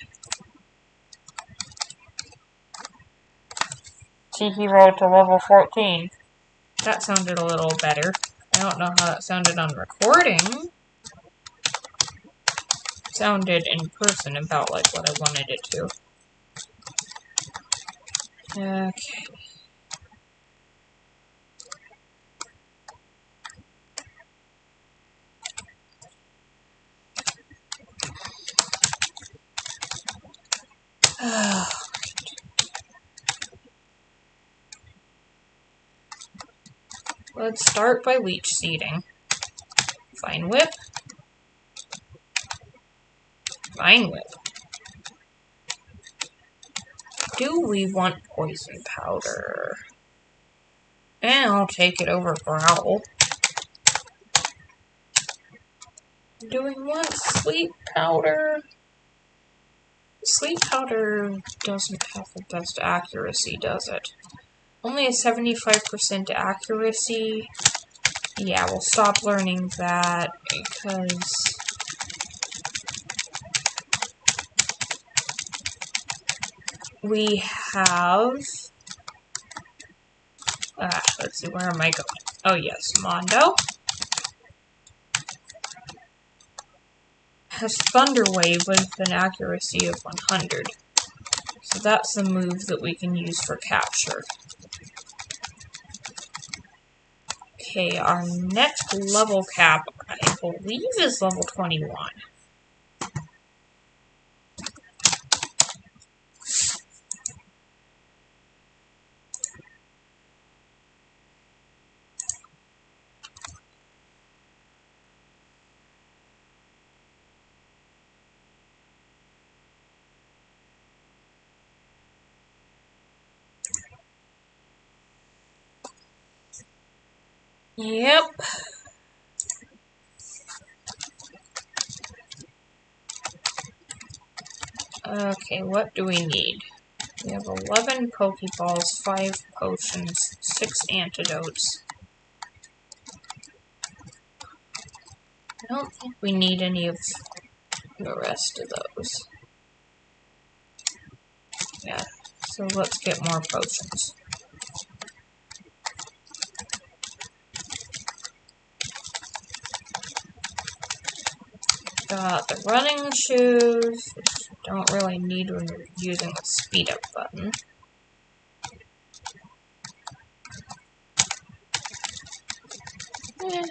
Chihiro to level 14. That sounded a little better. I don't know how that sounded on recording. It sounded in person about like what I wanted it to. Okay. Let's start by leech seeding. Vine whip. Vine whip. Do we want poison powder? And I'll take it over growl. Do we want sleep powder? Sleep powder doesn't have the best accuracy, does it? Only a 75% accuracy. Yeah, we'll stop learning that because we have... let's see, where am I going? Oh yes, Mondo has Thunder Wave with an accuracy of 100. So that's the move that we can use for capture. Okay, our next level cap, I believe, is level 21. Yep. Okay, what do we need? We have 11 Pokeballs, 5 potions, 6 antidotes. I don't think we need any of the rest of those. Yeah, so let's get more potions. Got the running shoes, which don't really need when you're using the speed up button. Eh.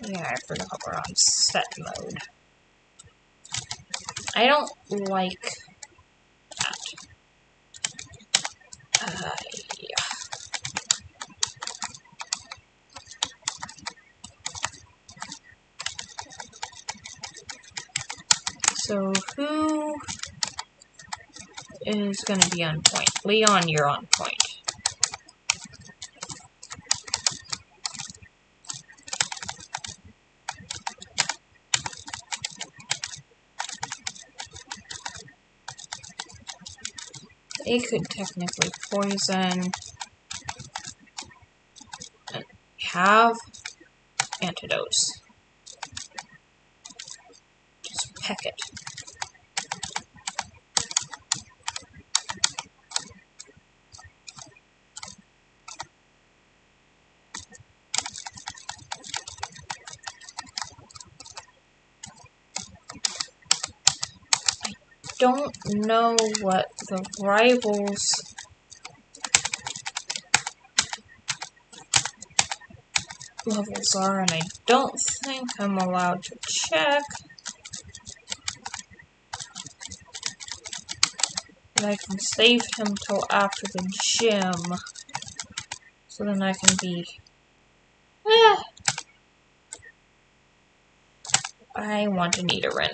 Yeah, I forgot we're on set mode. I don't like that. Yeah. So who is going to be on point? Leon, you're on point. They could technically poison and have antidotes. Just peck it. Don't know what the rivals levels are, and I don't think I'm allowed to check. But I can save him till after the gym, so then I can be... I want a Nidoran.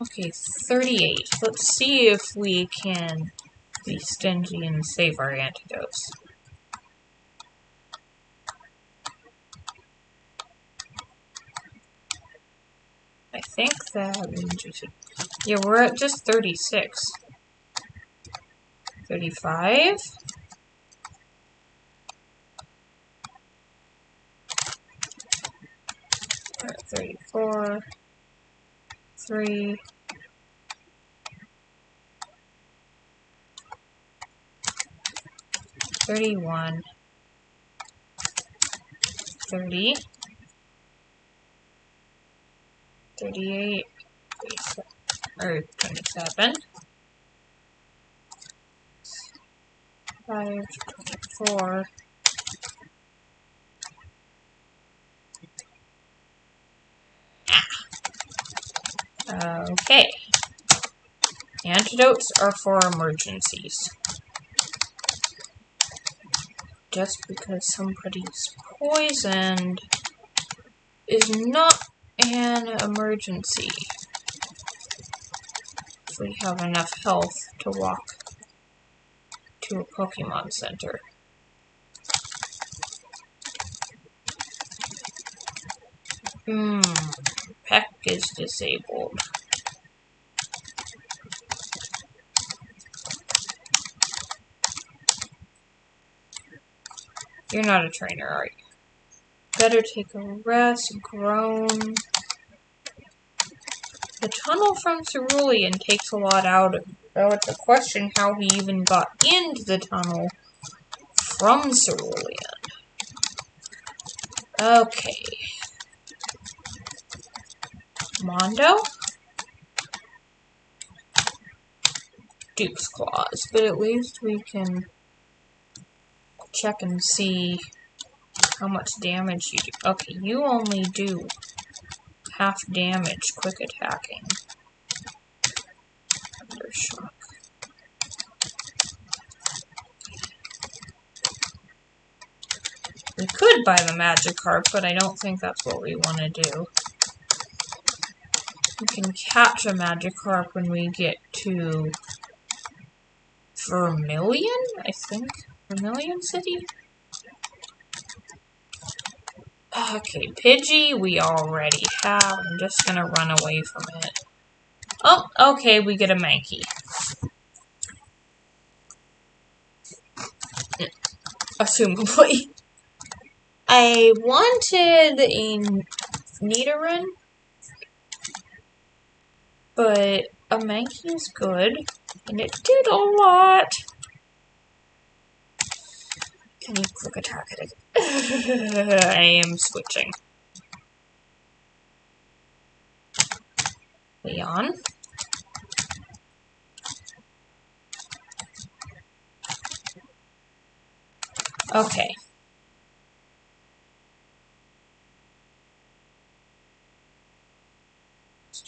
Okay, 38. Let's see if we can be stingy and save our antidotes. I think that means we should... Yeah, we're at just 36. 35? We're at 34. 3. 31. 30. 38. Or 27. 5. 24. Okay. Antidotes are for emergencies. Just because somebody's poisoned is not an emergency. If we have enough health to walk to a Pokemon Center. Peck is disabled. You're not a trainer, are you? Better take a rest, groan. The tunnel from Cerulean takes a lot out of you, though it's a question how he even got into the tunnel from Cerulean. Okay. Mondo? Duke's Claws, but at least we can check and see how much damage you do. Okay, you only do half damage quick attacking. Undershock. We could buy the Magikarp, but I don't think that's what we want to do. We can catch a Magikarp when we get to Vermilion, I think? Vermilion City? Okay, Pidgey we already have. I'm just gonna run away from it. Oh, okay, we get a Mankey. Assumably. I wanted a Nidoran, but a Mankey is good, and it did a lot. Can you quick attack it again? I am switching. Leon. Okay.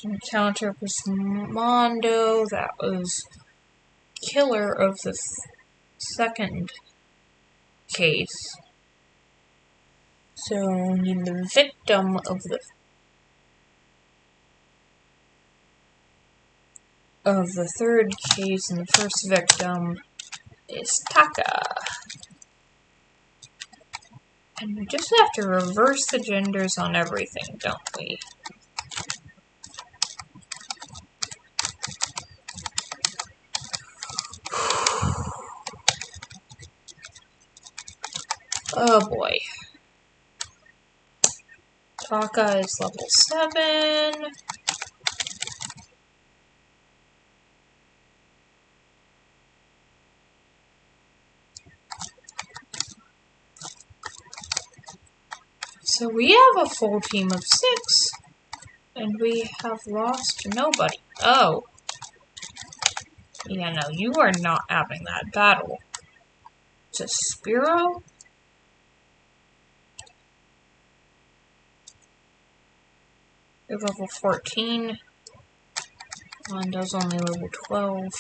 Encounter with Mondo. That was killer of the second case. So we need the victim of the third case, and the first victim is Taka. And we just have to reverse the genders on everything, don't we? Oh boy. Taka is level 7. So we have a full team of 6, and we have lost nobody. Oh. Yeah, no, you are not having that battle. It's a Spiro? You're level 14. Mondo's only level 12.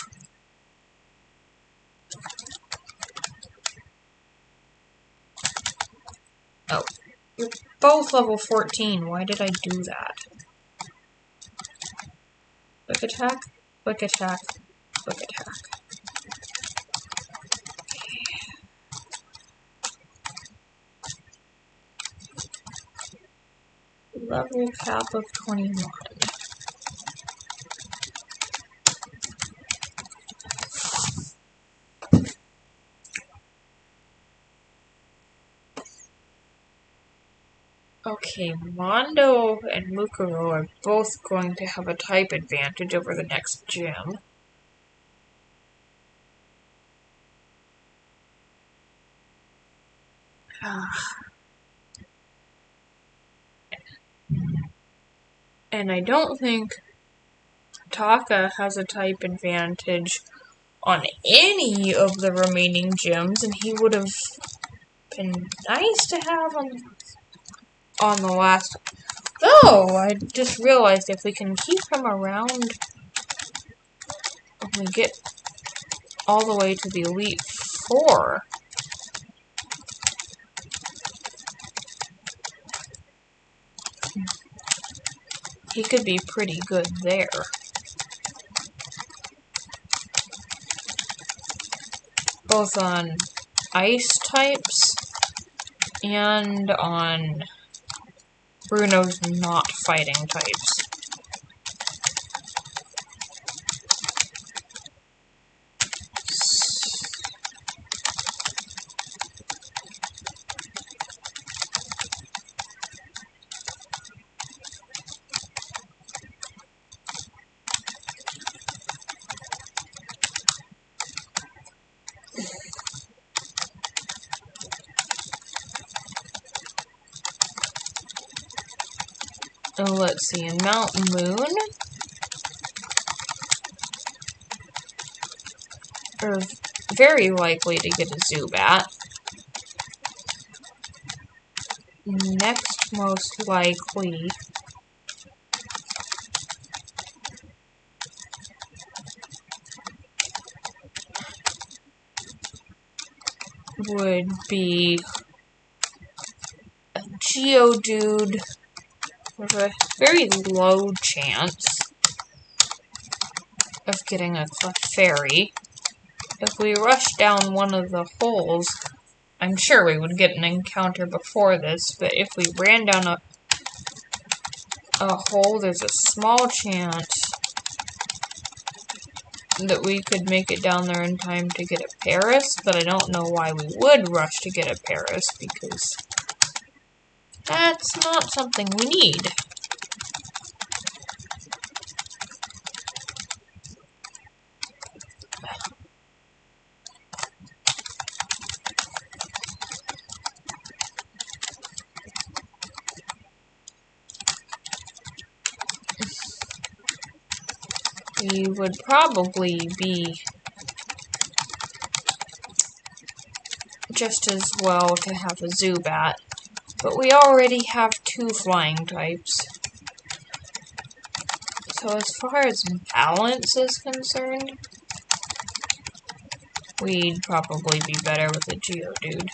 Oh. You're both level 14. Why did I do that? Quick attack, quick attack, quick attack. Okay. Level cap of 21. Okay, Mondo and Mukuro are both going to have a type advantage over the next gym. And I don't think Taka has a type advantage on any of the remaining gyms, and he would have been nice to have on the last. Though, I just realized if we can keep him around, we get all the way to the Elite Four. He could be pretty good there. Both on ice types and on Bruno's not fighting types. Let's see, in Mountain Moon, are very likely to get a Zubat. Next most likely would be a Geodude with a very low chance of getting a Clefairy. If we rush down one of the holes, I'm sure we would get an encounter before this, but if we ran down a hole, there's a small chance that we could make it down there in time to get a Paris, but I don't know why we would rush to get a Paris, because that's not something we need. We would probably be just as well to have a Zubat, but we already have 2 flying types. So as far as balance is concerned, we'd probably be better with a Geodude.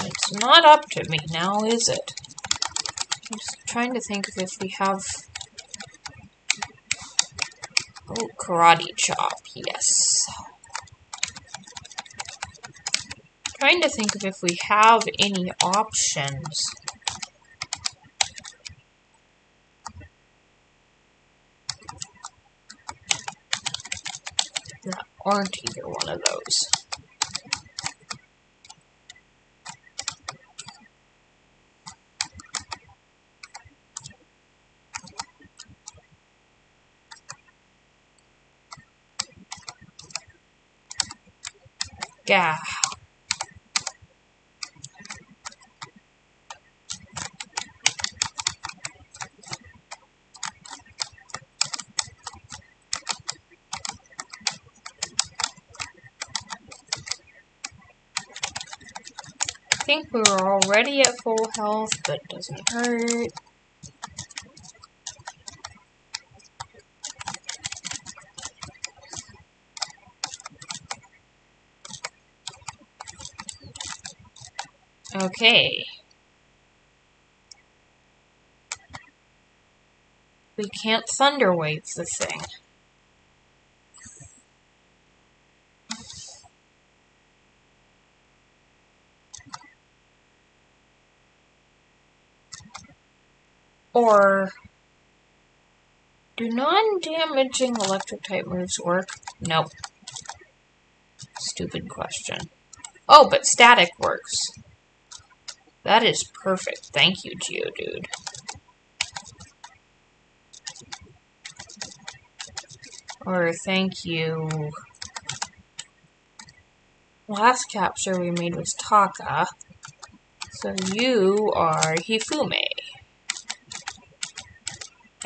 It's not up to me now, is it? I'm just trying to think of if we have... Oh, Karate Chop, yes. Trying to think of if we have any options. That aren't either one of those. Yeah. I think we were already at full health, but doesn't hurt. Okay. We can't Thunder Wave the thing. Or... do non-damaging electric-type moves work? Nope. Stupid question. Oh, but static works. That is perfect. Thank you, Geodude. Or thank you... Last capture we made was Taka. So you are Hifume.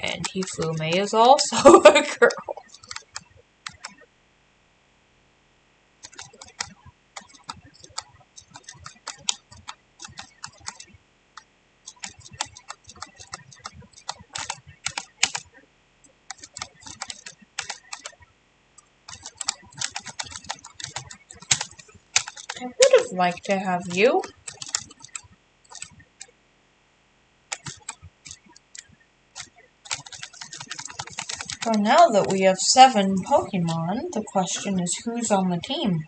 And Hifume is also a girl. I would have liked to have you. Well, now that we have 7 Pokemon, the question is who's on the team?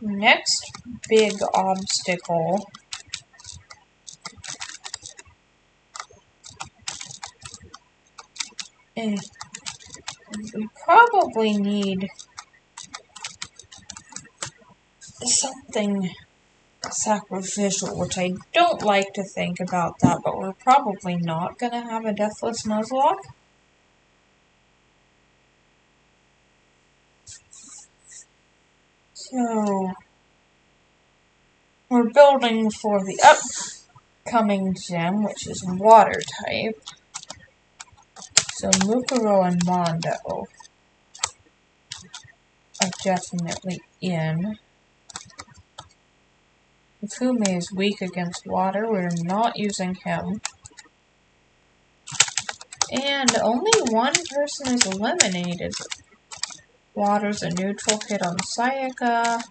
Next big obstacle is we probably need something sacrificial, which I don't like to think about that, but we're probably not going to have a Deathless Nuzlock. So, we're building for the upcoming gym, which is water type. So Mukuro and Mondo are definitely in. Hifume is weak against water. We're not using him. And only one person is eliminated. Water's a neutral hit on Sayaka,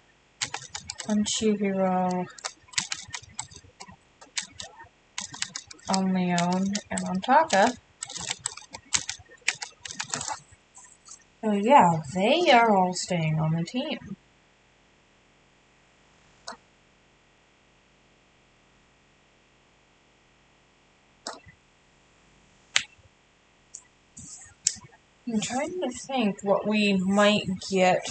on Chihiro, on Leon, and on Taka. So yeah, they are all staying on the team. I'm trying to think what we might get.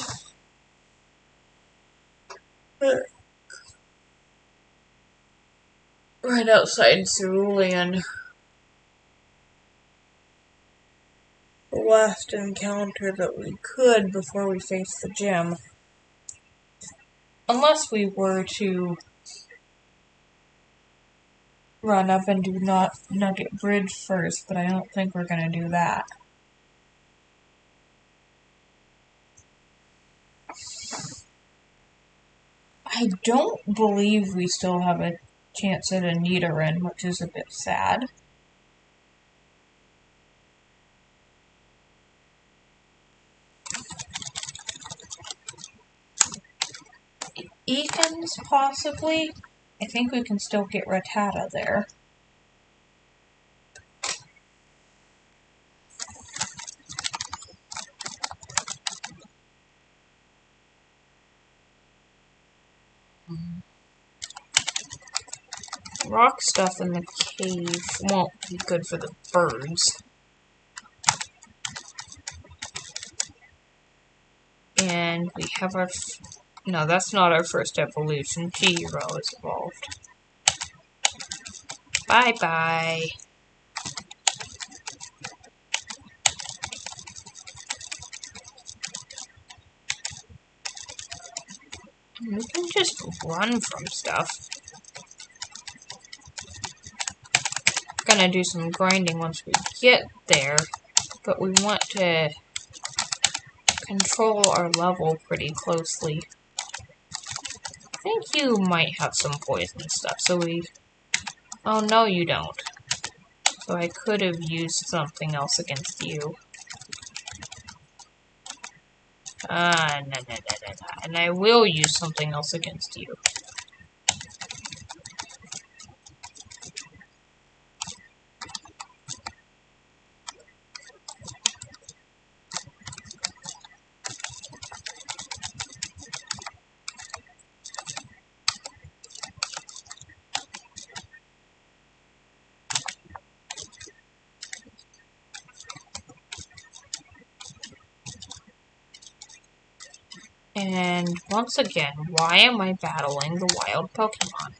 right outside Cerulean. The last encounter that we could before we face the gym. Unless we were to run up and do Nugget Bridge first, but I don't think we're gonna do that. I don't believe we still have a chance at a Nidoran, which is a bit sad. Ekans, possibly. I think we can still get Rattata there. Rock stuff in the cave won't be good for the birds. And we have our... No, that's not our first evolution. Chihiro is evolved. Bye-bye. We can just run from stuff. Gonna do some grinding once we get there, but we want to control our level pretty closely. I think you might have some poison stuff, so we... Oh, no, you don't. So I could have used something else against you. No. And I will use something else against you. And once again, why am I battling the wild Pokemon?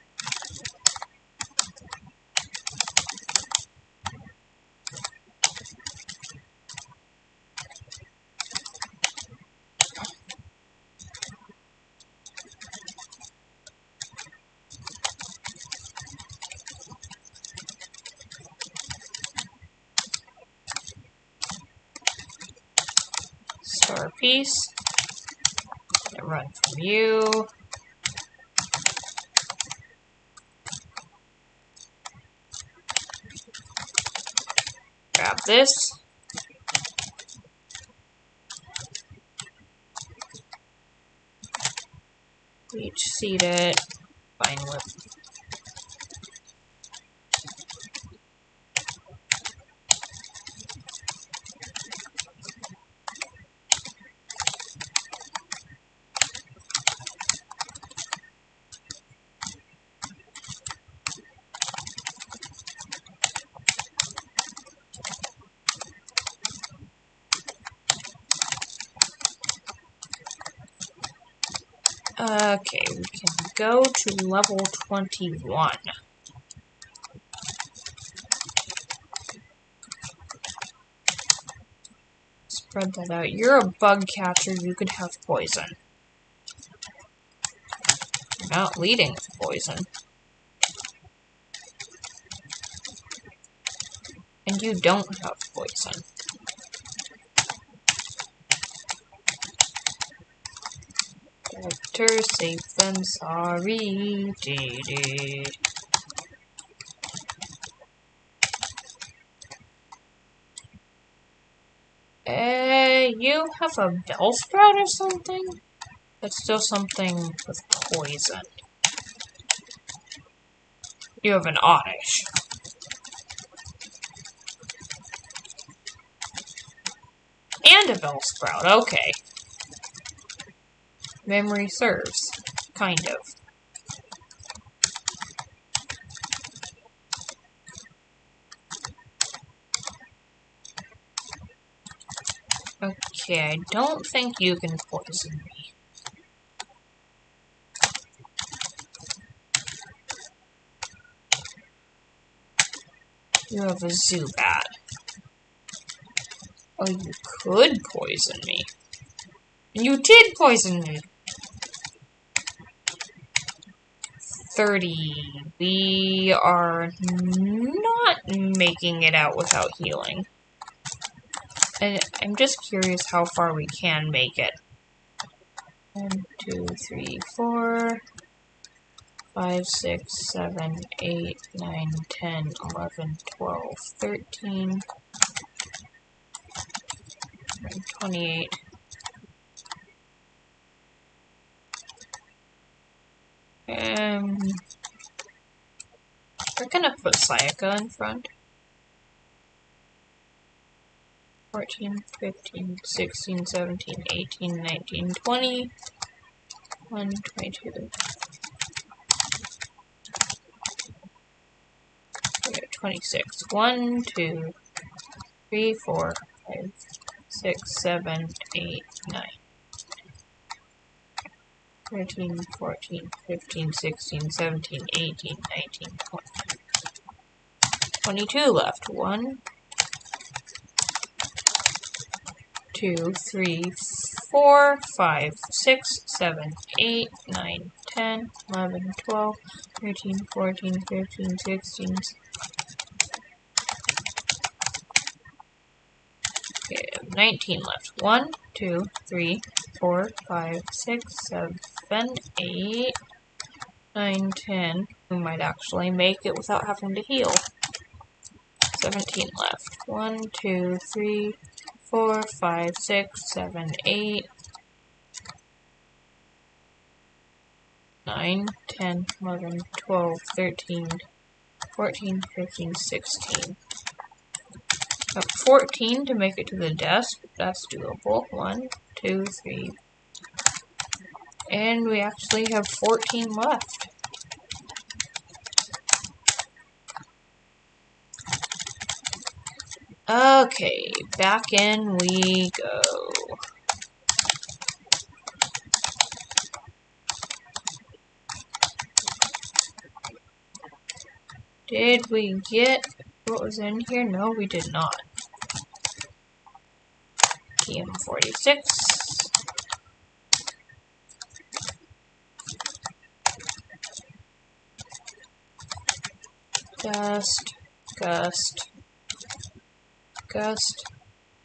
Star Piece. Run from you. Grab this. Leech Seed it. Vine Whip. Okay, we can go to level 21. Spread that out. You're a bug catcher, you could have poison. You're not leading with poison. And you don't have poison. Better safe than sorry. Dee. You have a Bellsprout or something? It's still something with poison. You have an Oddish. And a Bellsprout, okay. Memory serves. Kind of. Okay, I don't think you can poison me. You have a Zubat. Oh, you could poison me. You did poison me! 30. We are not making it out without healing. And I'm just curious how far we can make it. 1, 2, 3, 4, 5, 6, 7, 8, 9, 10, 11, 12, 13, 28. We're gonna put Sayaka in front. 14, 15, 16, 17, 18, 19, 20, 1, 22. Okay, 26. 1, 2, 3, 4, 5, 6, 7, 8, 9. 13, 14, 15, 16, 17, 18, 19, 20. 22 left. 1, 2, 3, 4, 5, 6, 7, 8, 9, 10, 11, 12, 13, 14, 15, 16. Okay, 19 left. 1, 2, 3, 4, 5, 6, 7, 8, 9, 10. We might actually make it without having to heal. 17 left. 1, 2, 3, 4, 5, 6, 7, 8, 9, 10, 11, 12, 13, 14, 15, 16. 14 to make it to the desk. That's doable. 1, 2, 3. And we actually have 14 left. Okay, back in we go. Did we get what was in here? No, we did not. TM46. Gust, gust, gust,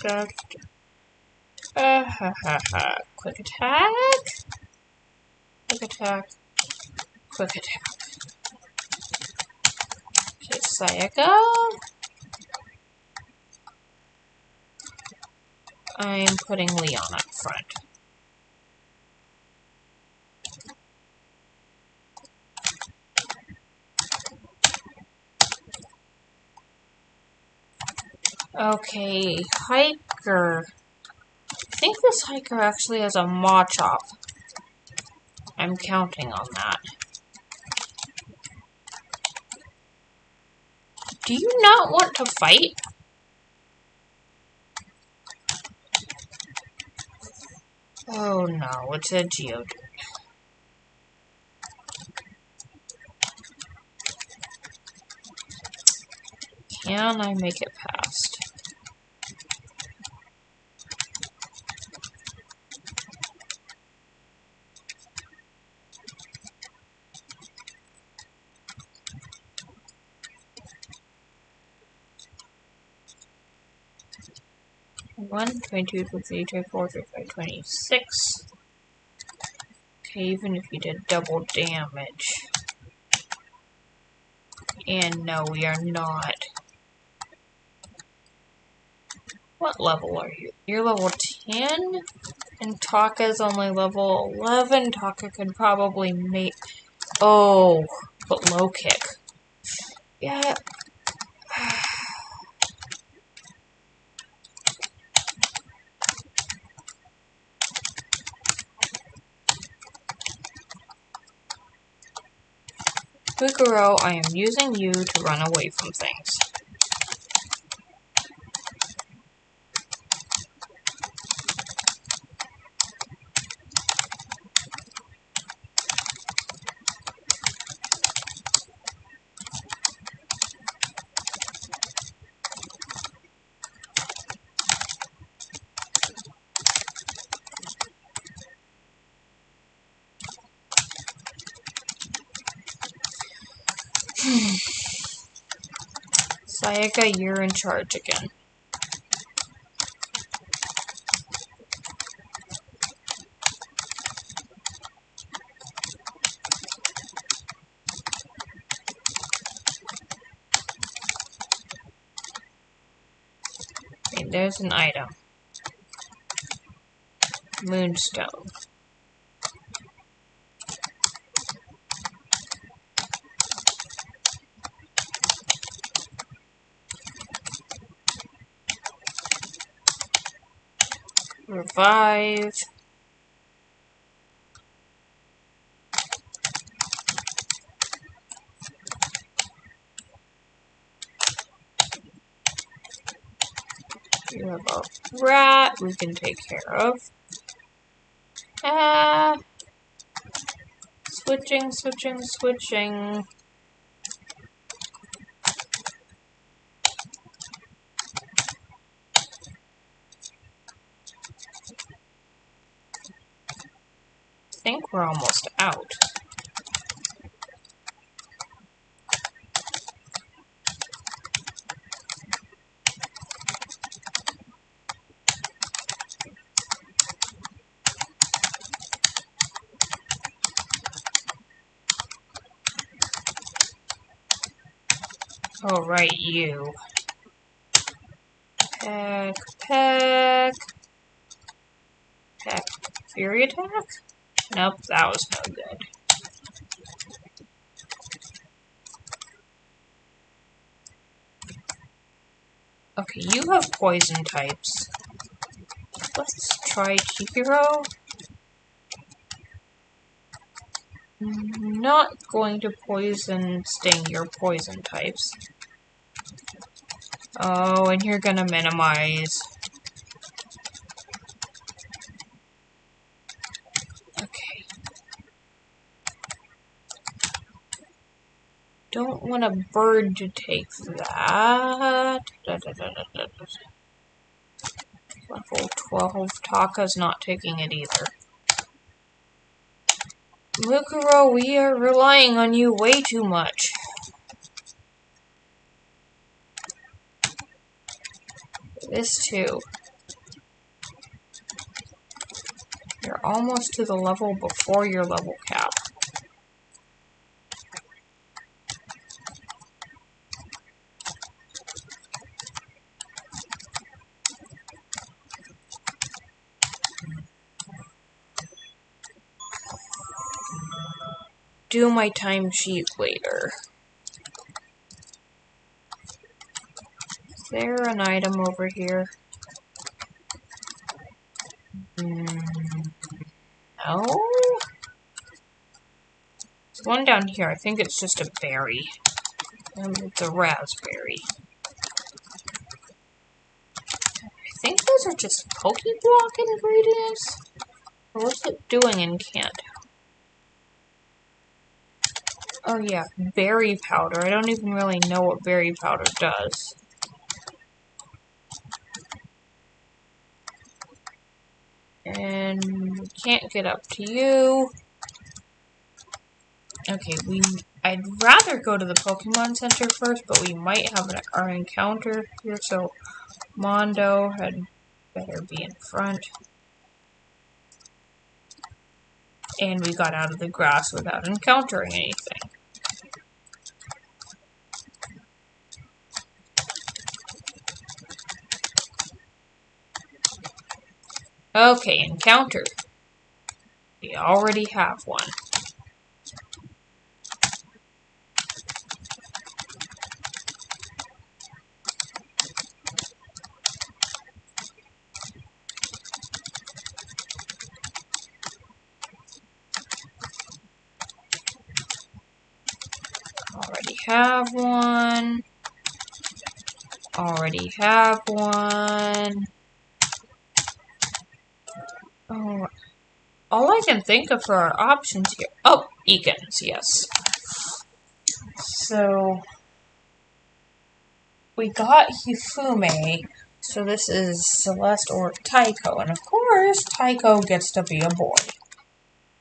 gust. Quick attack. Quick attack. Quick attack. Okay, Sayaka. I'm putting Leon up front. Okay, Hiker. I think this Hiker actually has a Machop. I'm counting on that. Do you not want to fight? Oh no, it's a Geodude. Can I make it past? One, 22, 23, 24, 25, 26. Okay, even if you did double damage. And no, we are not. What level are you? You're level 10? And Taka's only level 11. Taka could probably make... Oh, but low kick. Yeah. Kukuro, I am using you to run away from things. Sayaka, you're in charge again. Okay, there's an item. Moonstone. Revive. You have a rat we can take care of. Switching. I think we're almost out. Oh, right, you. Peck. Fury attack? Nope, that was no good. Okay, you have poison types. Let's try Chihiro. Not going to poison sting your poison types. Oh, and you're gonna minimize. Okay. Don't want a bird to take that. Level 12. Taka's not taking it either. Mukuro, we are relying on you way too much. This too. You're almost to the level before your level cap. Do my timesheet later. Is there an item over here? No? There's one down here. I think it's just a berry. It's a raspberry. I think those are just Pokeblock ingredients? Or what's it doing in Kanto? Oh yeah, berry powder. I don't even really know what berry powder does. And we can't get up to you. Okay, I'd rather go to the Pokemon Center first, but we might have our encounter here, so Mondo had better be in front. And we got out of the grass without encountering anything. Okay, encounter. We already have one. Already have one. Already have one. Oh, all I can think of for our options here. Oh, Eakins, yes. So, we got Hifume. So this is Celeste or Taiko. And of course, Taiko gets to be a boy.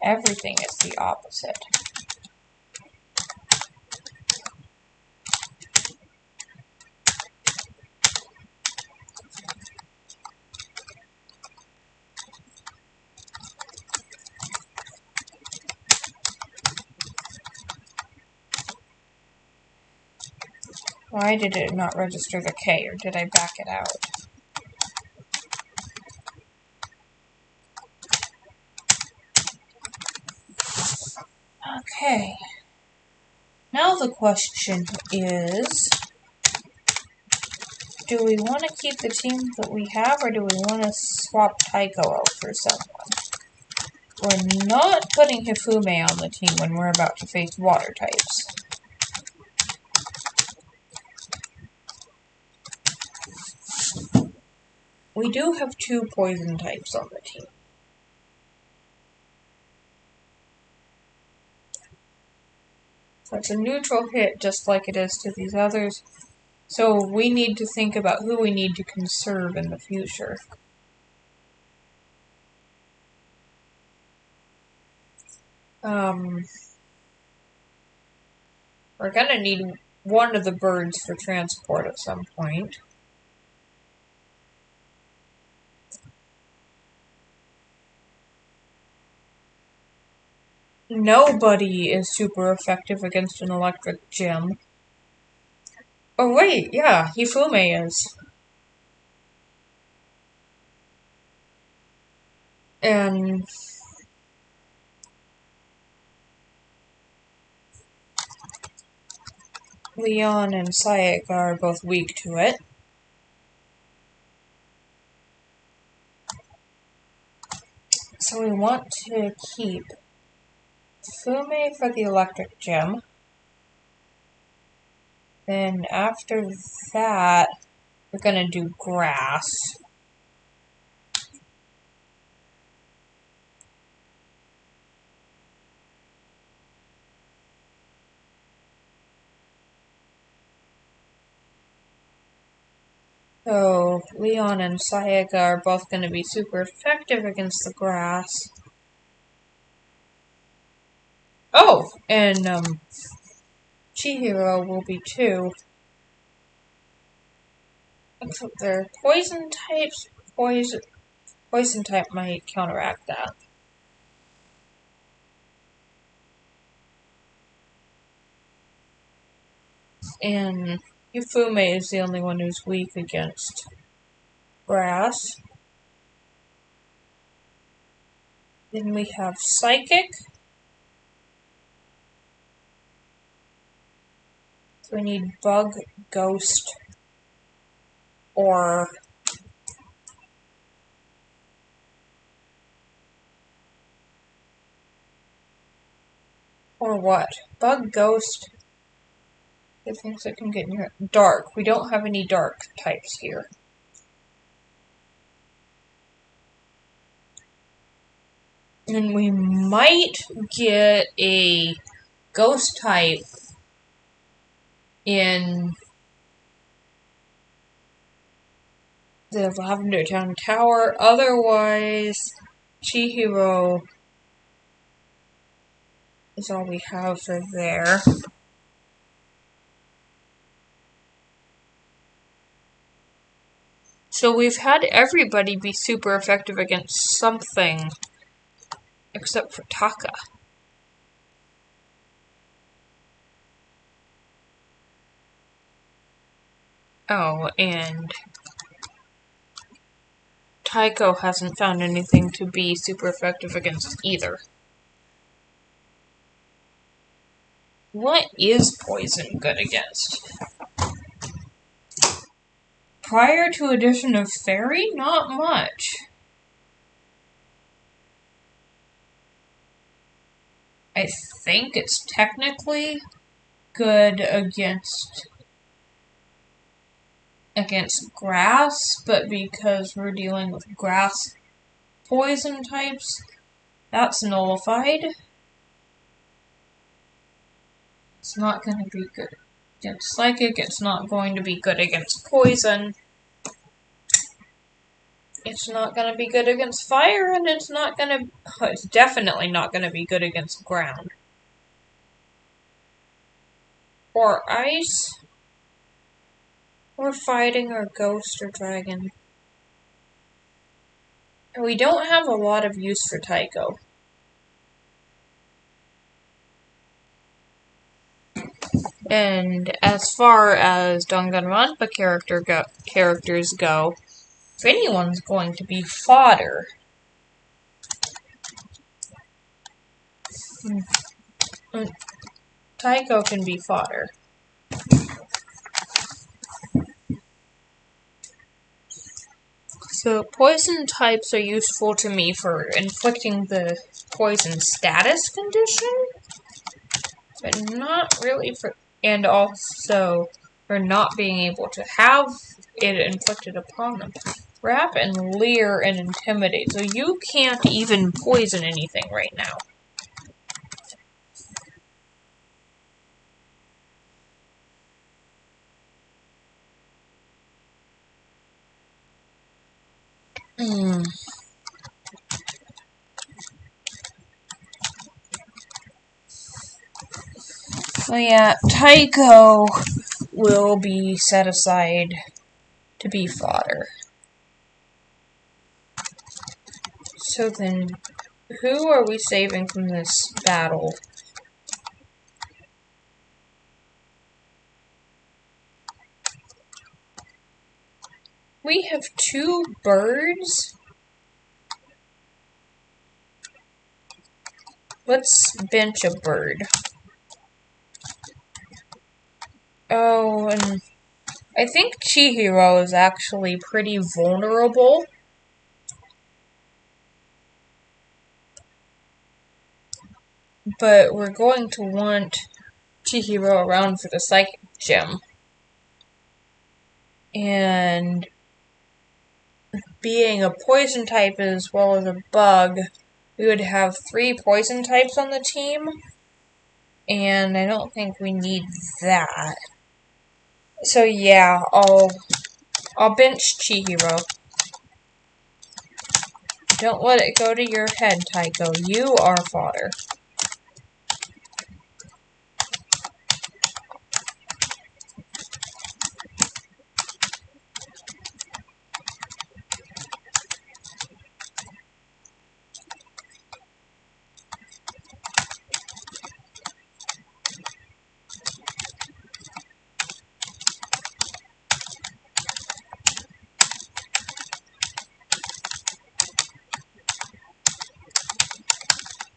Everything is the opposite. Why did it not register the K, or did I back it out? Okay. Now the question is, do we want to keep the team that we have, or do we want to swap Taiko out for someone? We're not putting Hifume on the team when we're about to face water types. We do have 2 poison types on the team. So it's a neutral hit just like it is to these others. So we need to think about who we need to conserve in the future. We're gonna need one of the birds for transport at some point. Nobody is super effective against an electric gem. Oh wait, yeah, Hifume is. And Leon and Sayaka are both weak to it. So we want to keep Fume for the electric gem. Then after that, we're gonna do grass. So Leon and Sayaka are both gonna be super effective against the grass. Oh, and Chihiro will be too. Except their poison types, poison type might counteract that. And Yufume is the only one who's weak against grass. Then we have Psychic. So we need Bug, Ghost, or what? Bug, Ghost. It thinks it can get near Dark. We don't have any dark types here. And we might get a ghost type in the Lavender Town Tower. Otherwise, Chihiro is all we have for there. So we've had everybody be super effective against something, except for Taka. Oh, and Taiko hasn't found anything to be super effective against either. What is poison good against? Prior to addition of fairy, not much. I think it's technically good against grass, but because we're dealing with grass poison types, that's nullified. It's not going to be good against psychic, it's not going to be good against poison. It's not going to be good against fire, and it's definitely not going to be good against ground. Or ice. Or fighting, or ghost, or dragon. And we don't have a lot of use for Taiko. And as far as Danganronpa characters go, if anyone's going to be fodder, Taiko can be fodder. So poison types are useful to me for inflicting the poison status condition, but not really for, and also for not being able to have it inflicted upon them. Wrap and leer and intimidate. So you can't even poison anything right now. So yeah, Taiko will be set aside to be fodder. So then, who are we saving from this battle? We have 2 birds? Let's bench a bird. Oh, and I think Chihiro is actually pretty vulnerable. But we're going to want Chihiro around for the psychic gem. And being a poison type as well as a bug, we would have 3 poison types on the team. And I don't think we need that. So yeah, I'll bench Chihiro. Don't let it go to your head, Taiko. You are fodder.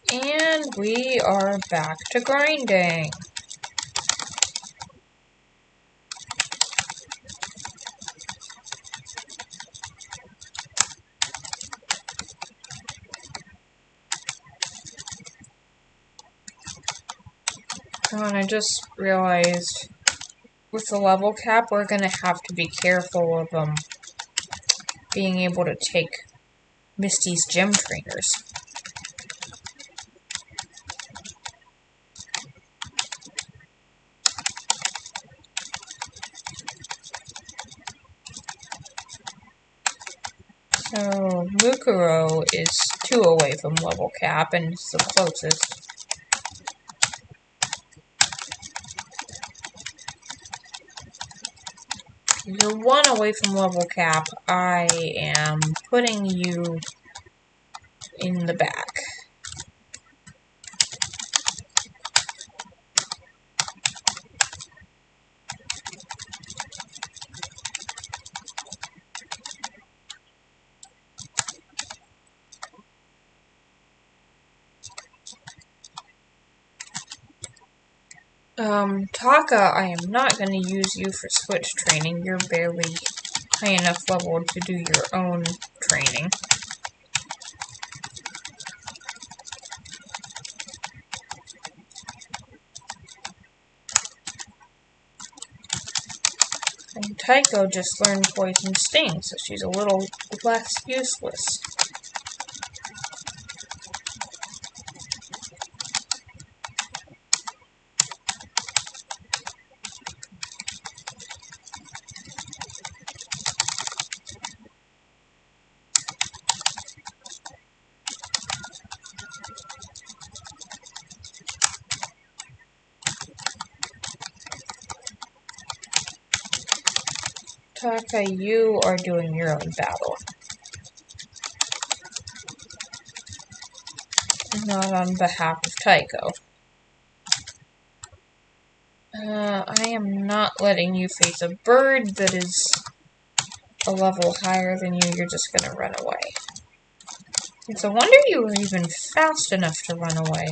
And we are back to grinding. Oh, and I just realized with the level cap, we're gonna have to be careful of being able to take Misty's gem trainers. So Mukuro is 2 away from level cap and is the closest. You're 1 away from level cap. I am putting you in the back. Taka, I am not going to use you for switch training. You're barely high enough level to do your own training. And Taiko just learned Poison Sting, so she's a little less useless. Taka, you are doing your own battle. Not on behalf of Taiko. I am not letting you face a bird that is a level higher than you. You're just gonna run away. It's a wonder you were even fast enough to run away.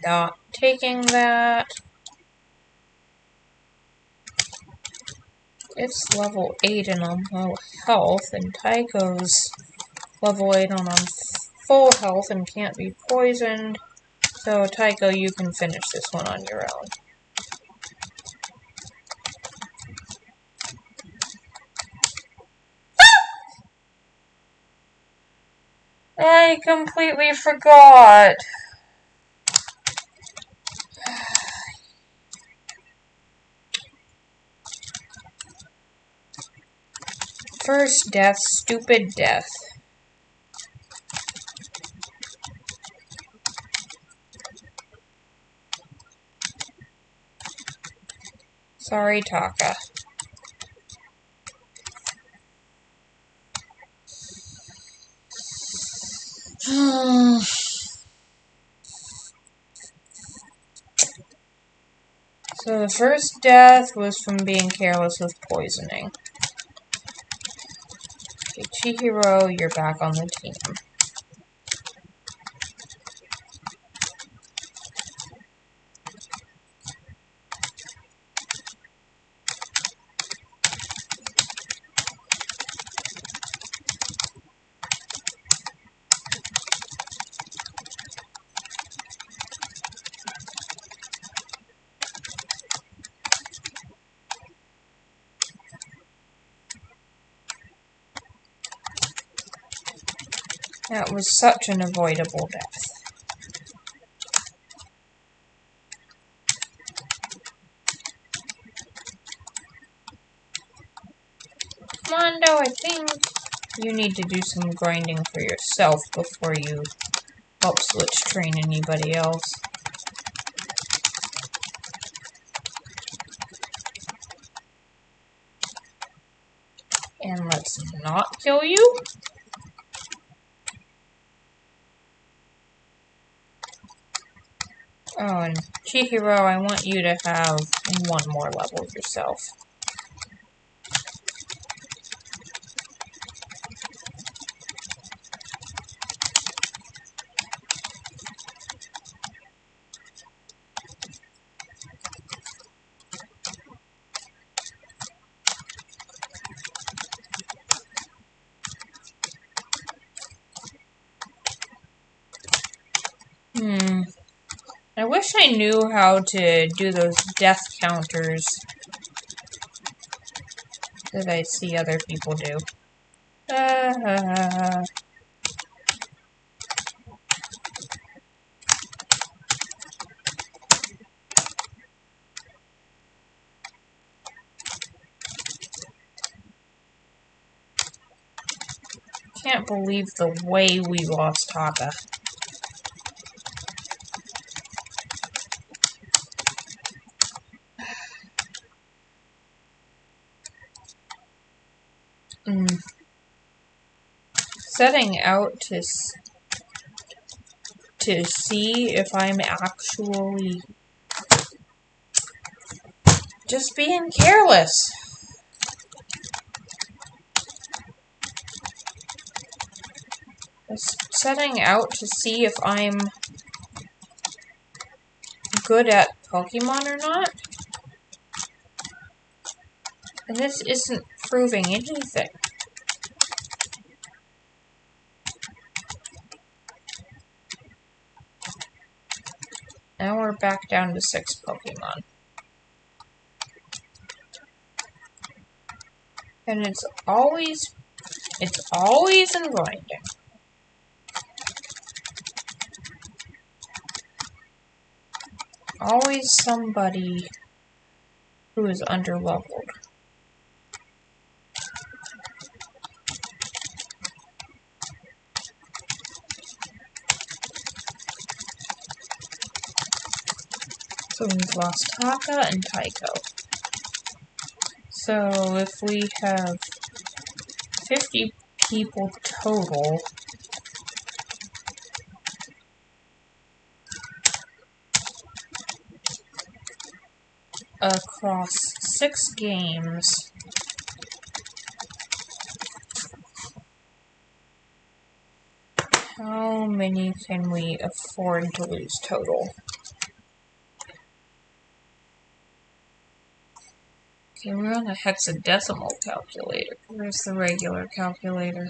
Not taking that. It's level 8 and on low health, and Tycho's level 8 and on full health and can't be poisoned. So, Tycho, you can finish this one on your own. I completely forgot. First death, stupid death. Sorry, Taka. So the first death was from being careless with poisoning. Okay, Chihiro, you're back on the team. That was such an avoidable death. Mondo, I think you need to do some grinding for yourself before you help switch train anybody else. And let's not kill you. Oh, and Chihiro, I want you to have one more level yourself. I wish I knew how to do those death counters that I see other people do. Can't believe the way we lost Taka. Setting out to see if I'm actually just being careless. Just setting out to see if I'm good at Pokemon or not. And this isn't proving anything. Now we're back down to 6 Pokemon. And it's always in grinding. Always somebody who is underleveled. So we've lost Taka and Taiko. So if we have 50 people total, across 6 games, how many can we afford to lose total? Okay, we're on a hexadecimal calculator. Where's the regular calculator?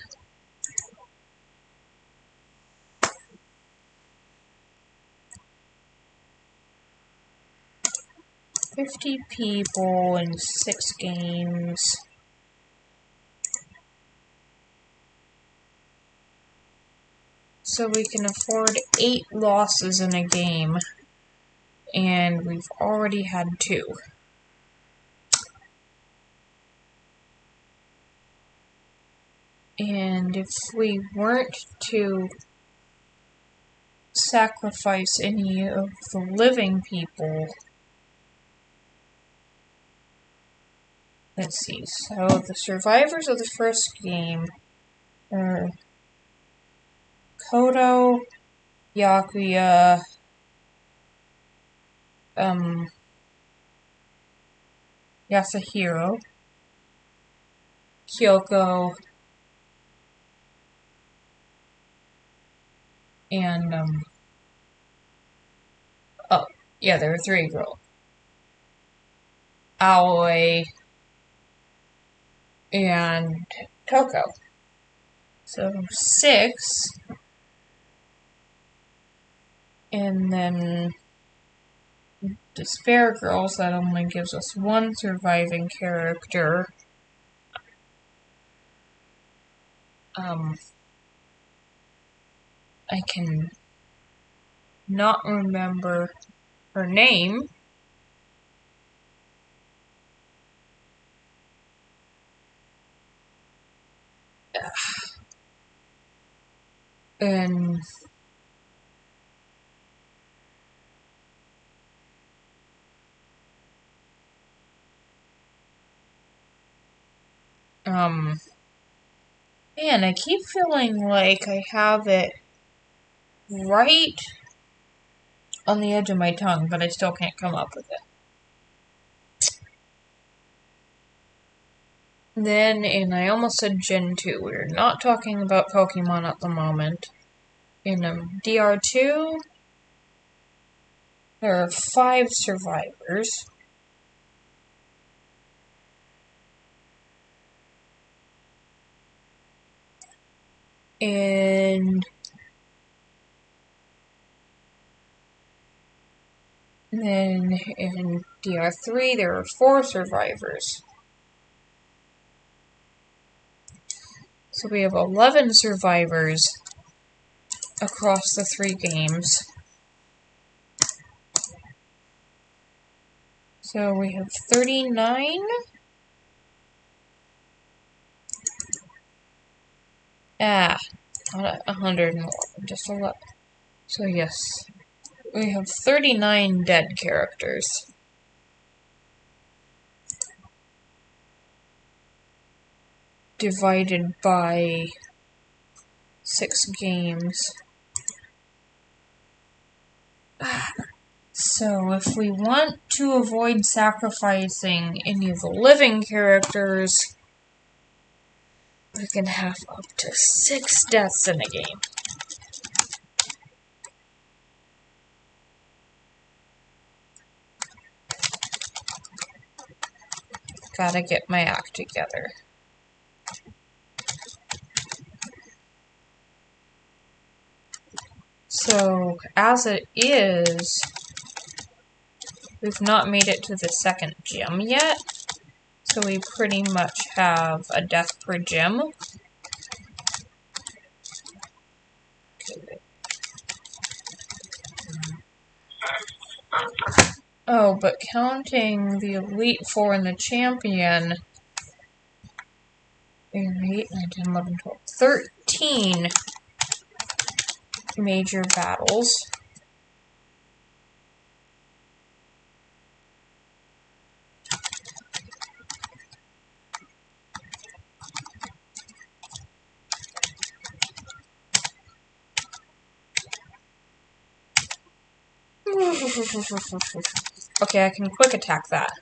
$50 people in 6 games. So we can afford 8 losses in a game, and we've already had 2. And if we weren't to sacrifice any of the living people, let's see, so the survivors of the first game are Kodo, Yakuya, Yasuhiro, Kyoko, and, oh, yeah, there were 3 girls. Aoi, and Toko. So 6, and then the spare girls, that only gives us 1 surviving character. I can not remember her name. And man, I keep feeling like I have it right on the edge of my tongue, but I still can't come up with it. Then, and I almost said Gen 2, we're not talking about Pokemon at the moment. In DR2, there are 5 survivors. And then in DR3, there are 4 survivors. So we have 11 survivors across the 3 games. So we have 39. Not 101, just 11. So yes, we have 39 dead characters. Divided by 6 games. So if we want to avoid sacrificing any of the living characters, we can have up to 6 deaths in a game. Gotta get my act together. So, as it is, we've not made it to the 2nd gym yet, so we pretty much have a death per gym. Oh, but counting the Elite Four and the Champion, 8, 9, 10, 11, 12, 13 major battles. Okay, I can quick attack that.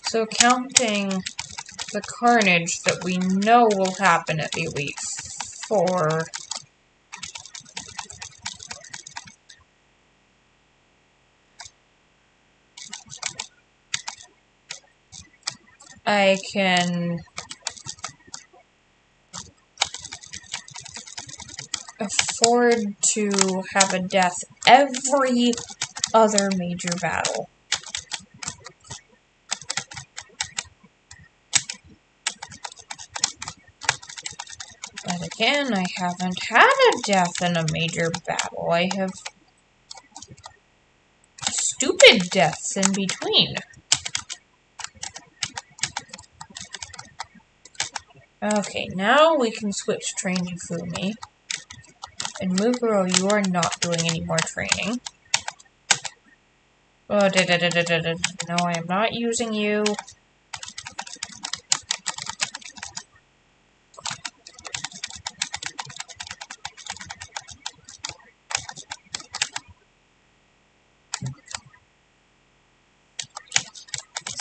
So counting the carnage that we know will happen at the Elite Four, I can afford to have a death every other major battle. But again, I haven't had a death in a major battle. I have stupid deaths in between. Okay, now we can switch train to Fumi. And Muguro, you are not doing any more training. Oh, no, I am not using you.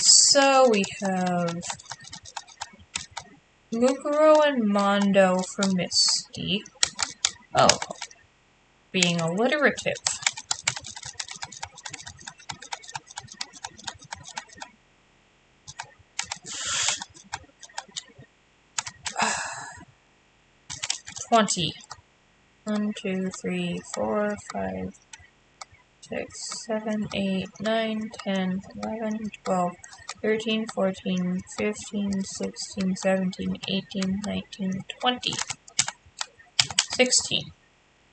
So we have Muguro and Mondo for Misty. Oh, being alliterative. $20. 1, 2, 3, 4, 5, 6, 7, 8, 9, 10, 11, 12, 13, 14, 15, 16, 17, 18, 19, 20. 16.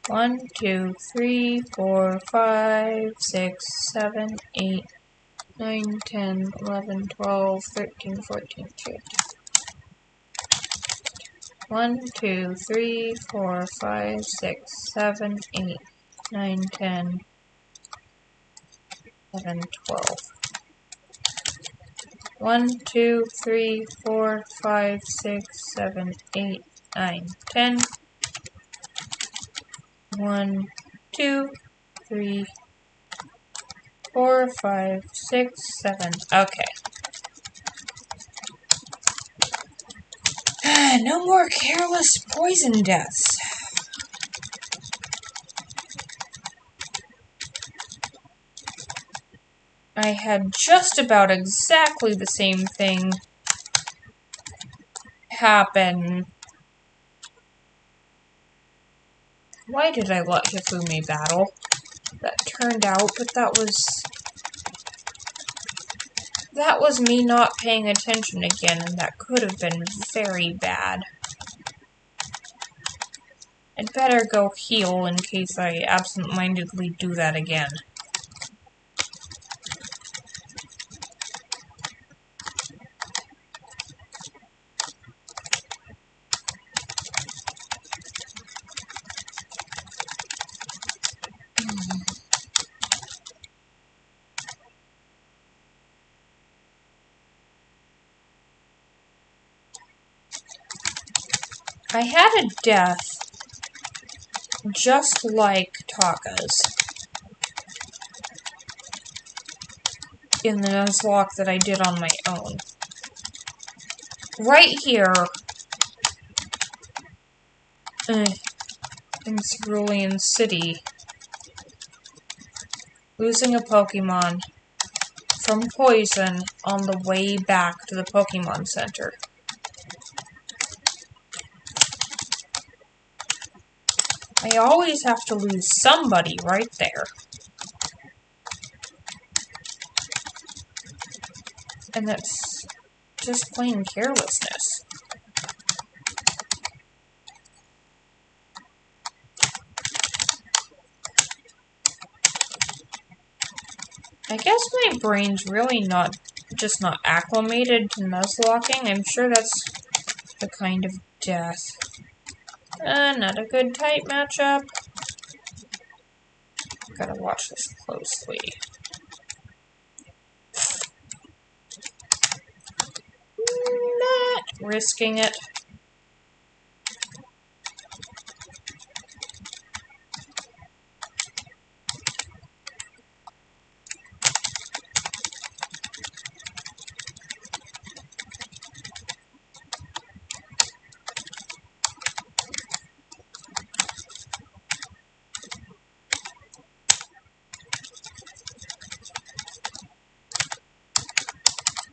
1, 2, 3, 4, 5, 6, 7, 8, 9, 10, 11, 12, 13, 14, 15. 1, 2, 3, 4, 5, 6, 7, 8, 9, 10, 11, 12. 1, 2, 3, 4, 5, 6, 7, 8, 9, 10. 1, 2, 3, 4, 5, 6, 7. Okay. No more careless poison deaths. I had just about exactly the same thing happen. Why did I let Hifumi battle? That turned out, but that was me not paying attention again, and that could have been very bad. I'd better go heal in case I absent-mindedly do that again. I had a death just like Taka's in the Nuzlock that I did on my own. Right here in Cerulean City, losing a Pokemon from poison on the way back to the Pokemon Center. I always have to lose somebody right there. And that's just plain carelessness. I guess my brain's really not acclimated to Nuzlocking. I'm sure that's the kind of death. Not a good type matchup. Gotta watch this closely. risking it.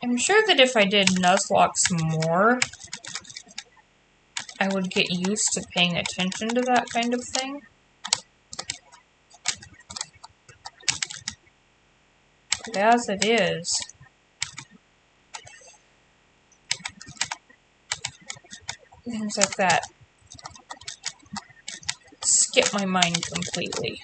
I'm sure that if I did Nuzlocks more, I would get used to paying attention to that kind of thing. But as it is, things like that skip my mind completely.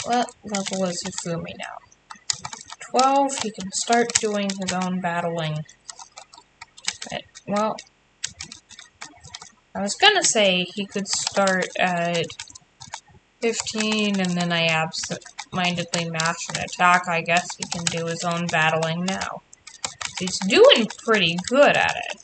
What level is Hifumi now? 12, he can start doing his own battling. Well, I was gonna say he could start at 15 and then I absent-mindedly mash an attack. I guess he can do his own battling now. He's doing pretty good at it.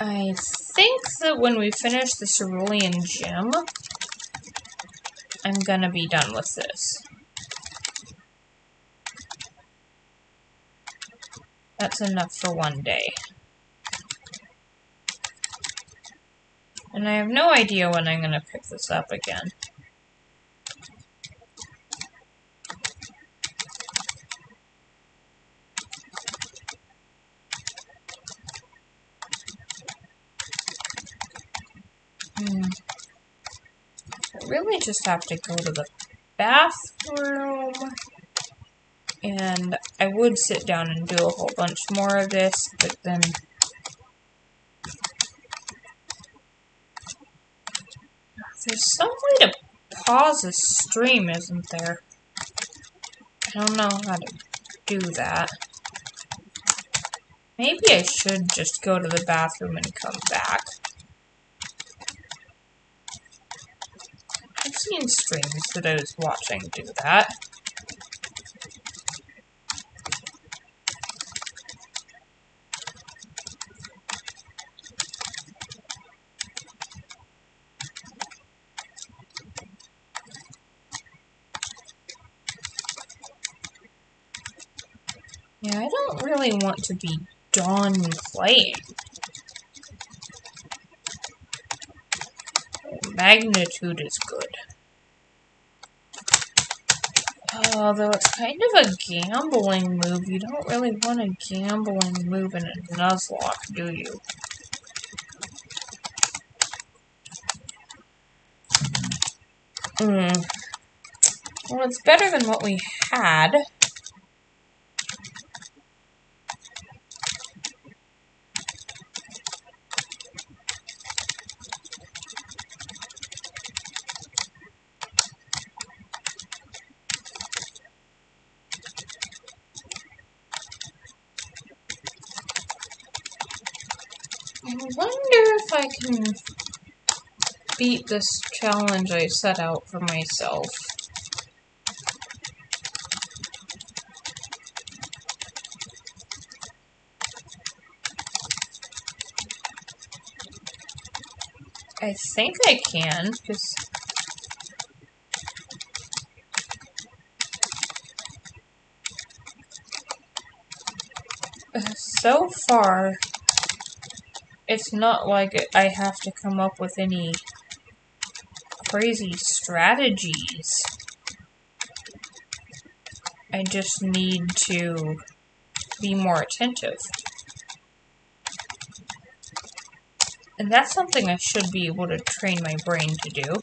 I think that when we finish the Cerulean Gem, I'm gonna be done with this. That's enough for one day. And I have no idea when I'm gonna pick this up again. I really just have to go to the bathroom. And I would sit down and do a whole bunch more of this, but then there's some way to pause a stream, isn't there? I don't know how to do that. Maybe I should just go to the bathroom and come back. I've seen streams that I was watching do that. Yeah, I don't really want to be done playing. Magnitude is good. Although it's kind of a gambling move. You don't really want a gambling move in a Nuzlock, do you? Well, it's better than what we had. I wonder if I can beat this challenge I set out for myself. I think I can, because so far, it's not like I have to come up with any crazy strategies. I just need to be more attentive. And that's something I should be able to train my brain to do.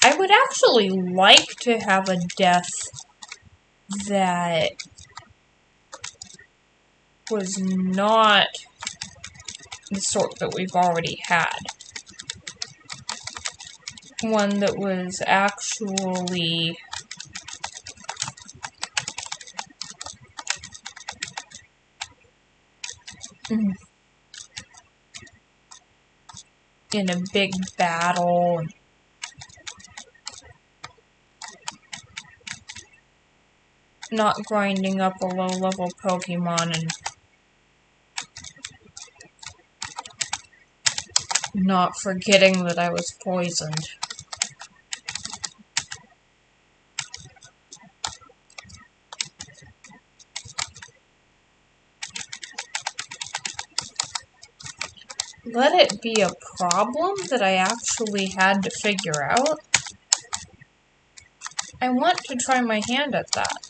I would actually like to have a death that was not the sort that we've already had. One that was actually in a big battle. Not grinding up a low-level Pokemon and not forgetting that I was poisoned. Let it be a problem that I actually had to figure out. I want to try my hand at that.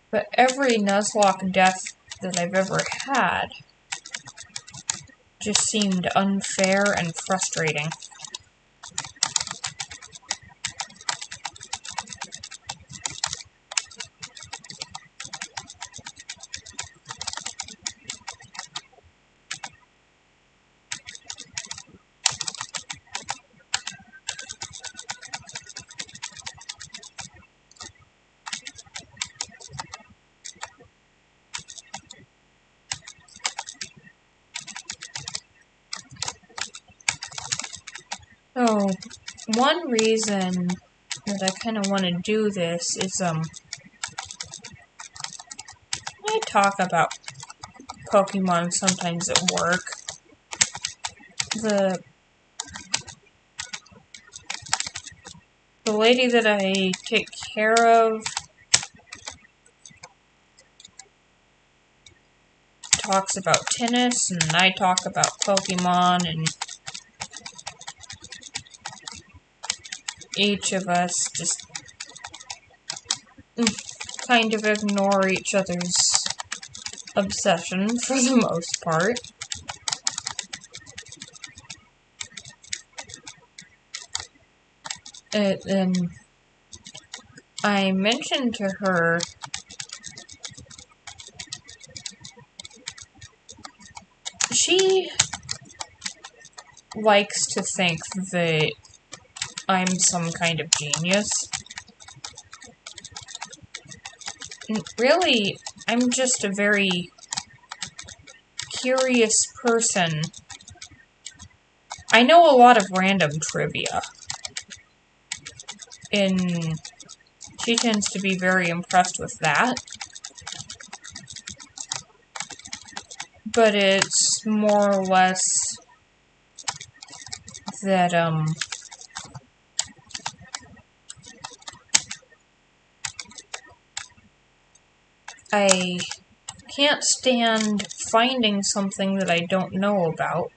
But every Nuzlock death that I've ever had just seemed unfair and frustrating. Oh, one reason that I kind of want to do this is, I talk about Pokemon sometimes at work. The lady that I take care of talks about tennis, and I talk about Pokemon, and each of us just kind of ignore each other's obsession for the most part. And I mentioned to her she likes to think that I'm some kind of genius. And really, I'm just a very curious person. I know a lot of random trivia. And she tends to be very impressed with that. But it's more or less that, I can't stand finding something that I don't know about.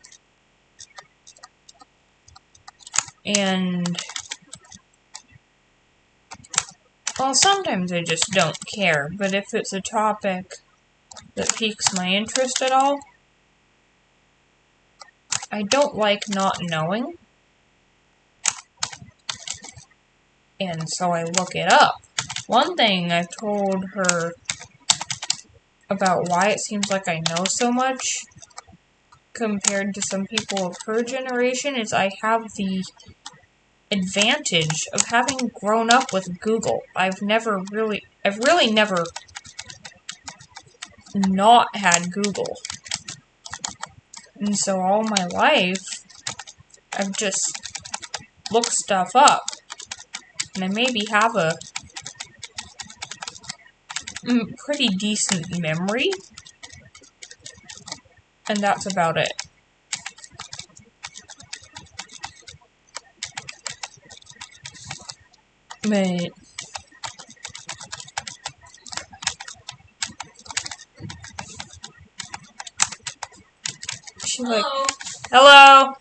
And, well, sometimes I just don't care, but if it's a topic that piques my interest at all, I don't like not knowing. And so I look it up. One thing I've told her about why it seems like I know so much compared to some people of her generation is I have the advantage of having grown up with Google. I've really never not had Google. And so all my life, I've just looked stuff up. And I maybe have a pretty decent memory. And that's about it. But she like, hello.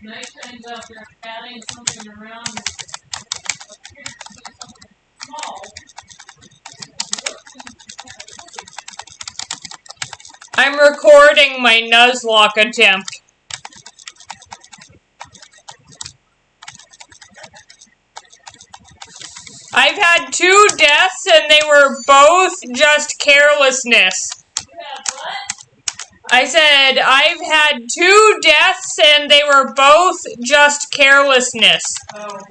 Nice things out there adding something around something small. I'm recording my Nuzlock attempt. I've had 2 deaths and they were both just carelessness. Yeah, what? I said I've had 2 deaths and they were both just carelessness. Oh.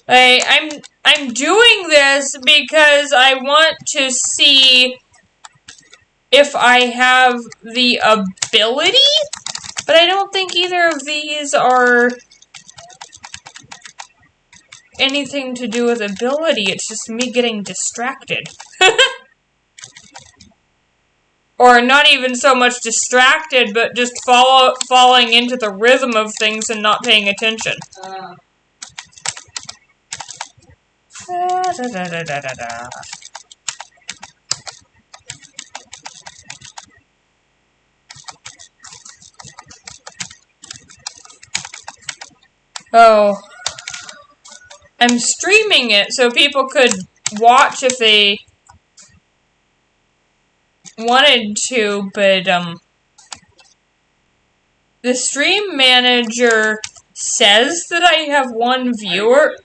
I'm doing this because I want to see if I have the ability, but I don't think either of these are anything to do with ability. It's just me getting distracted. Or not even so much distracted, but just falling into the rhythm of things and not paying attention. Oh. I'm streaming it so people could watch if they wanted to, but the stream manager says that I have 1 viewer,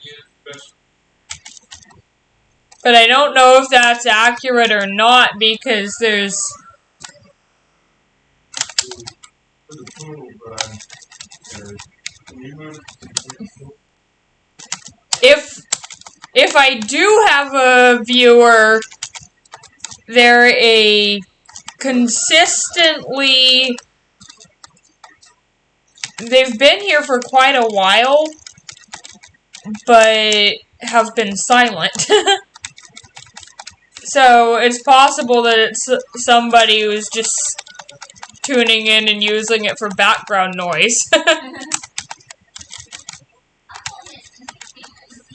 but I don't know if that's accurate or not because there's if I do have a viewer, they're a consistently, they've been here for quite a while, but have been silent. So it's possible that it's somebody who's just tuning in and using it for background noise.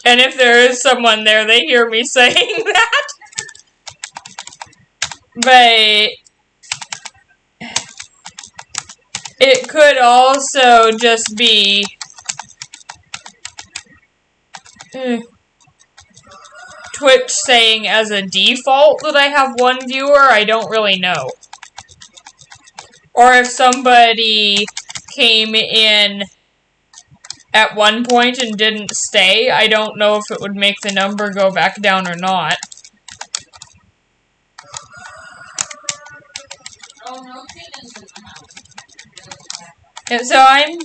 And if there is someone there, they hear me saying that. But it could also just be Twitch saying as a default that I have 1 viewer. I don't really know. Or if somebody came in at one point and didn't stay, I don't know if it would make the number go back down or not. And so I'm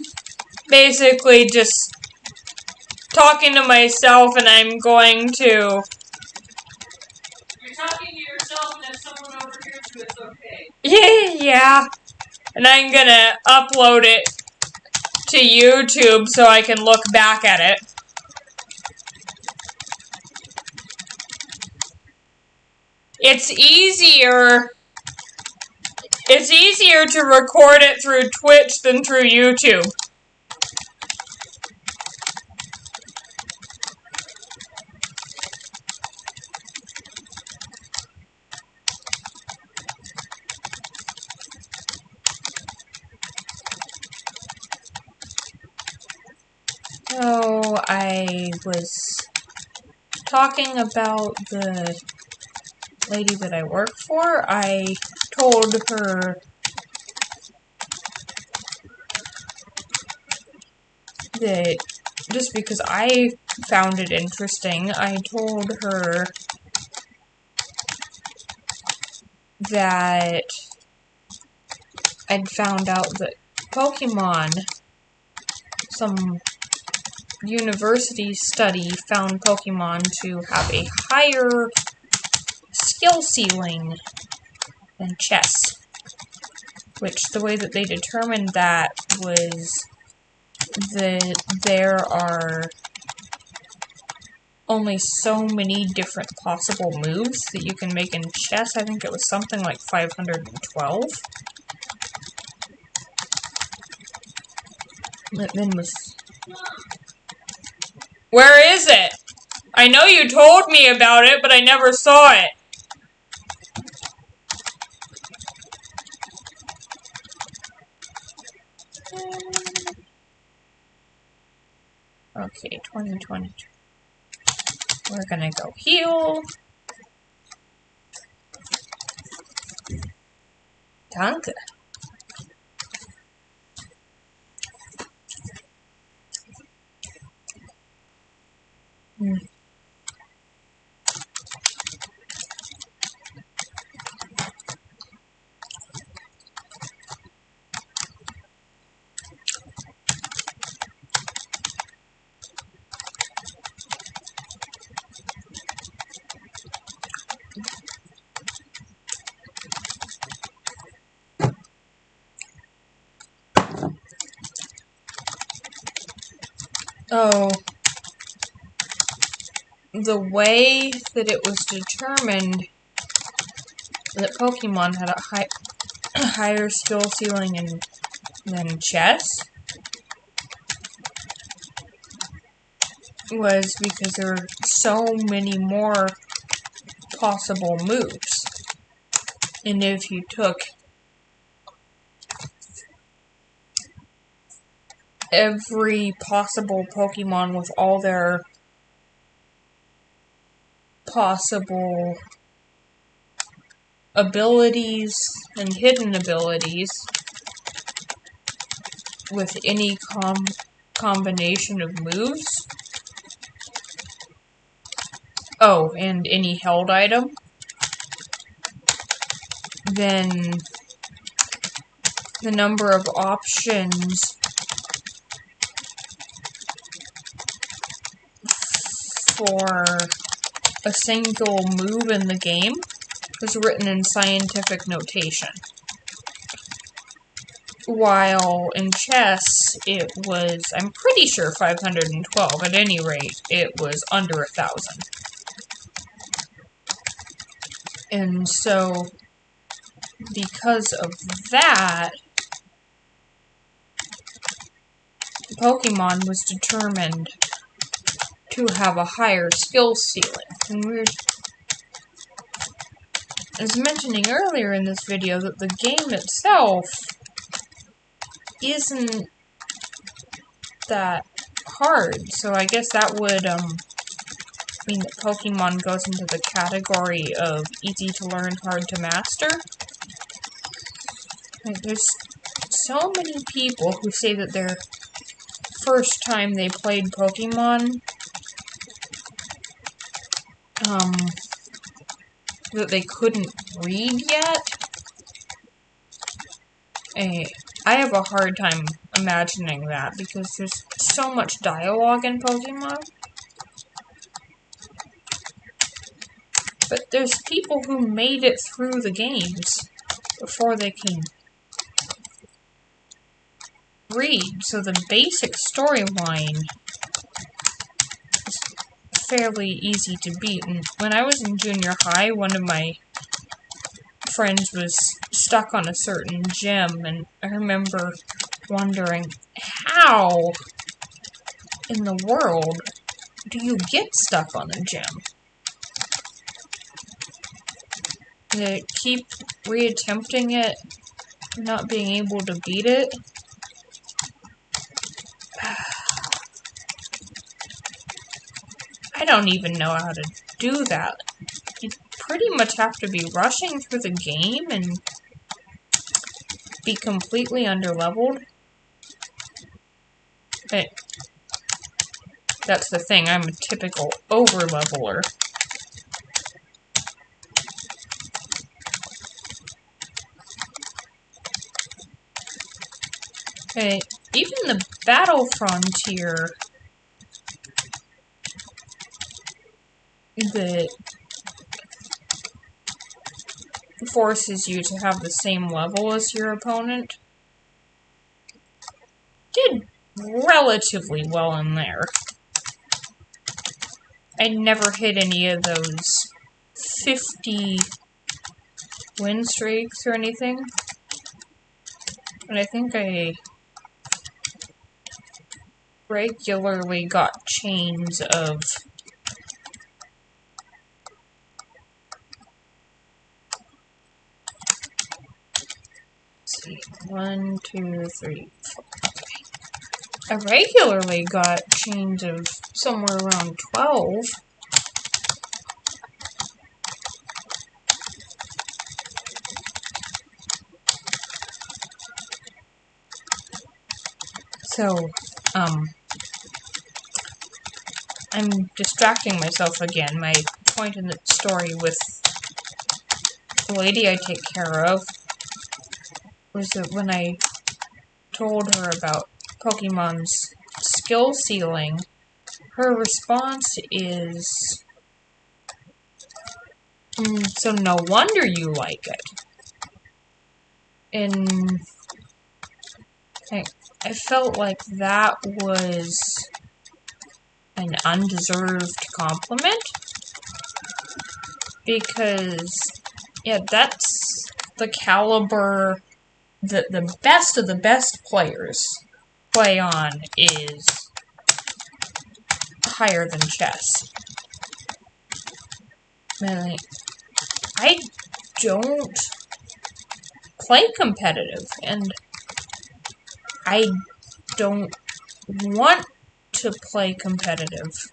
basically just talking to myself, and I'm going to... You're talking to yourself and there's someone over here, so it's okay. Yeah. And I'm gonna upload it to YouTube so I can look back at it. It's easier to record it through Twitch than through YouTube. So I was talking about the lady that I work for. I told her that just because I found it interesting, I told her that I'd found out that Pokemon, some university study found Pokemon to have a higher skill ceiling than chess. Which the way that they determined that was that there are only so many different possible moves that you can make in chess. I think it was something like 512. It then was... Where is it? I know you told me about it, but I never saw it. Okay, 2022. We're gonna go heal. Danke. Oh, the way that it was determined that Pokemon had a higher skill ceiling than chess was because there were so many more possible moves. And if you took every possible Pokemon with all their possible abilities and hidden abilities with any combination of moves, oh, and any held item, then the number of options for a single move in the game was written in scientific notation. While in chess, it was, I'm pretty sure, 512. At any rate, it was under 1,000. And so, because of that, Pokemon was determined to have a higher skill ceiling. And I was mentioning earlier in this video that the game itself isn't that hard, so I guess that would mean that Pokemon goes into the category of easy to learn, hard to master. Like, there's so many people who say that their first time they played Pokemon, that they couldn't read yet. I have a hard time imagining that because there's so much dialogue in Pokemon. But there's people who made it through the games before they can read, so the basic storyline is fairly easy to beat. And when I was in junior high, one of my friends was stuck on a certain gym, and I remember wondering, how in the world do you get stuck on a gym? To keep reattempting it, not being able to beat it. I don't even know how to do that. You pretty much have to be rushing through the game and be completely underleveled. But that's the thing, I'm a typical overleveler. Okay, even the Battle Frontier that forces you to have the same level as your opponent did relatively well in there. I never hit any of those 50 win streaks or anything. And I think I regularly got chains of see, 1, 2, 3, 4. Okay. I regularly got chains of somewhere around 12. So, I'm distracting myself again. My point in the story with the lady I take care of was that when I told her about Pokemon's skill ceiling, her response is, so no wonder you like it. And I felt like that was an undeserved compliment, because, yeah, that's the caliber that the best of the best players play on is higher than chess. I don't play competitive, and I don't want to play competitive.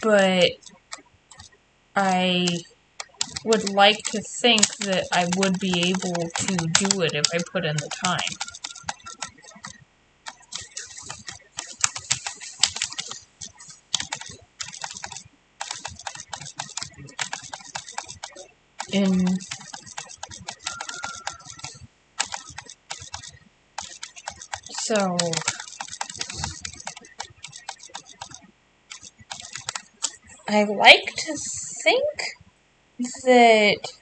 But I would like to think that I would be able to do it if I put in the time. And so I like to think that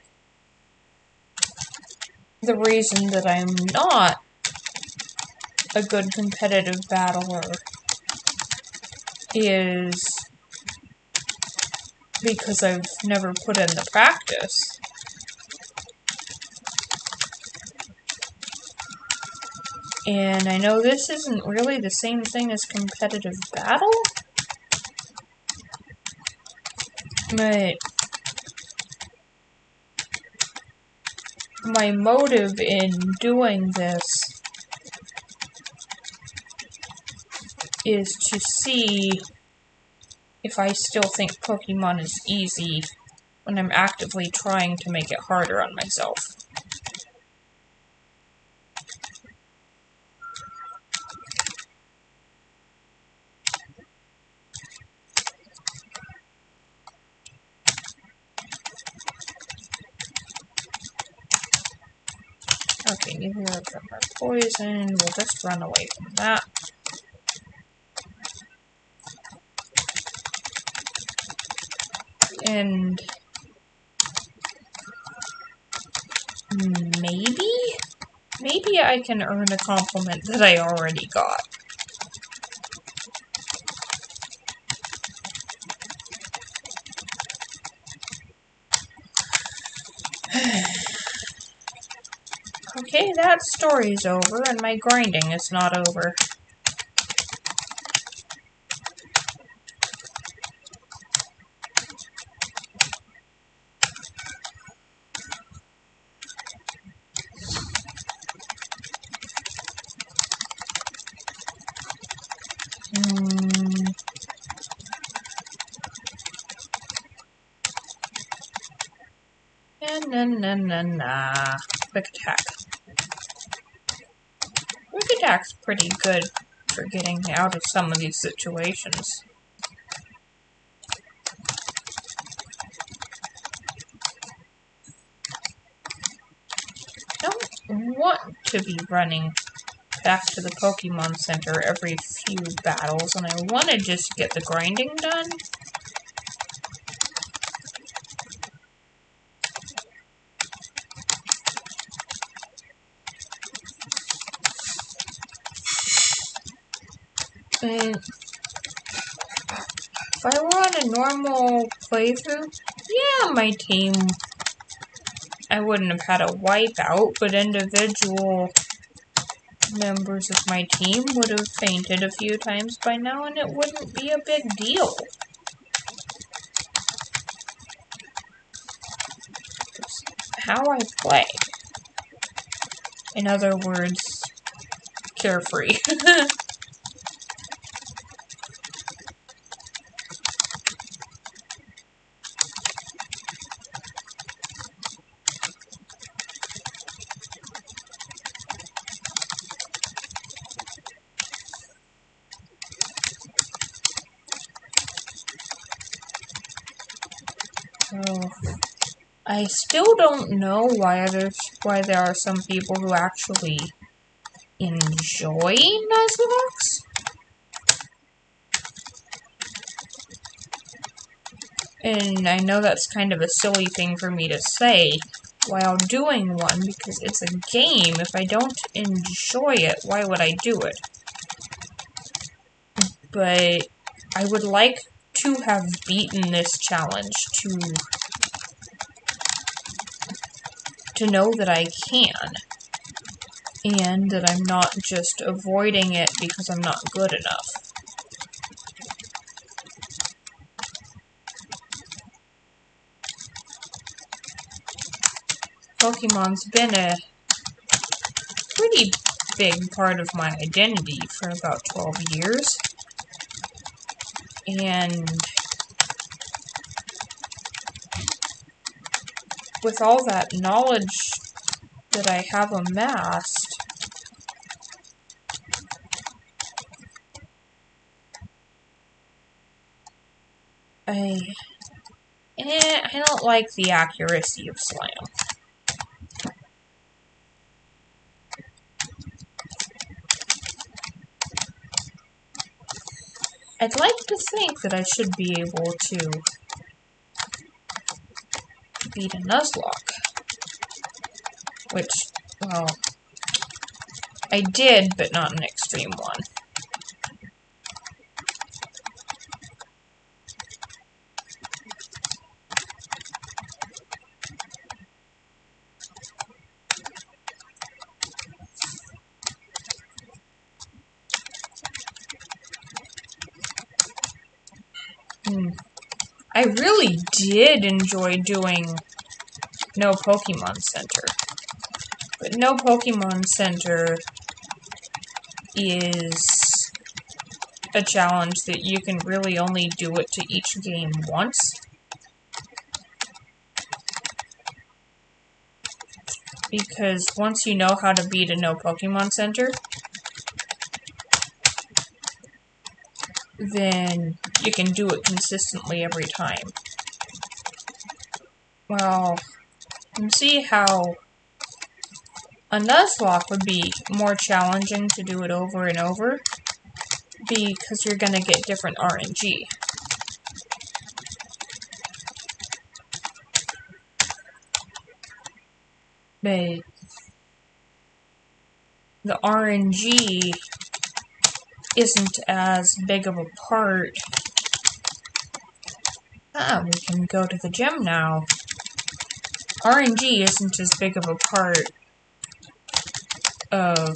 the reason that I'm not a good competitive battler is because I've never put in the practice. And I know this isn't really the same thing as competitive battle, but my motive in doing this is to see if I still think Pokemon is easy when I'm actively trying to make it harder on myself. Okay, neither of them are poison. We'll just run away from that. And maybe I can earn a compliment that I already got. Okay, that story's over, and my grinding is not over. Nah. Quick attack. Quick attack's pretty good for getting out of some of these situations. I don't want to be running back to the Pokemon Center every few battles, and I want to just get the grinding done. And if I were on a normal playthrough, yeah, my team, I wouldn't have had a wipeout, but individual members of my team would have fainted a few times by now, and it wouldn't be a big deal. It's how I play. In other words, carefree. I still don't know why there are some people who actually enjoy Nuzlocks. And I know that's kind of a silly thing for me to say while doing one, because it's a game. If I don't enjoy it, why would I do it? But I would like to have beaten this challenge to know that I can, and that I'm not just avoiding it because I'm not good enough. Pokemon's been a pretty big part of my identity for about 12 years, and with all that knowledge that I have amassed, I don't like the accuracy of Slam. I'd like to think that I should be able to beat a Nuzlock, which, well, I did, but not an extreme one. I really did enjoy doing No Pokemon Center. But No Pokemon Center is a challenge that you can really only do it to each game once. Because once you know how to beat a No Pokemon Center, then you can do it consistently every time. Well, you can see how a Nuzlock would be more challenging to do it over and over, because you're gonna get different RNG. But the RNG isn't as big of a part. We can go to the gym now. RNG isn't as big of a part of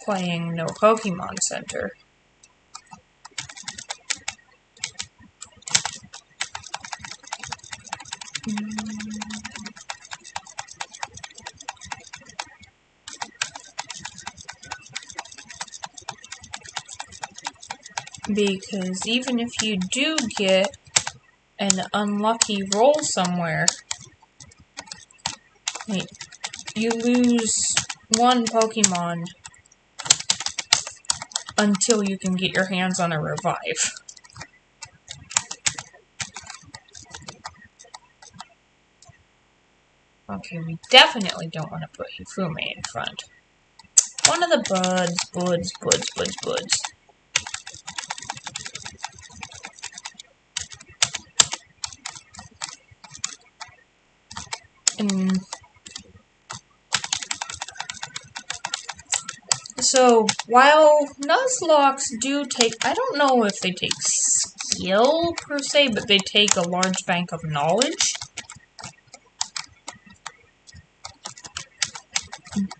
playing No Pokemon Center. Because even if you do get an unlucky roll somewhere, you lose one Pokemon until you can get your hands on a revive. Okay, we definitely don't want to put Hifume in front. One of the buds. So, while Nuzlocks do take, I don't know if they take skill per se, but they take a large bank of knowledge.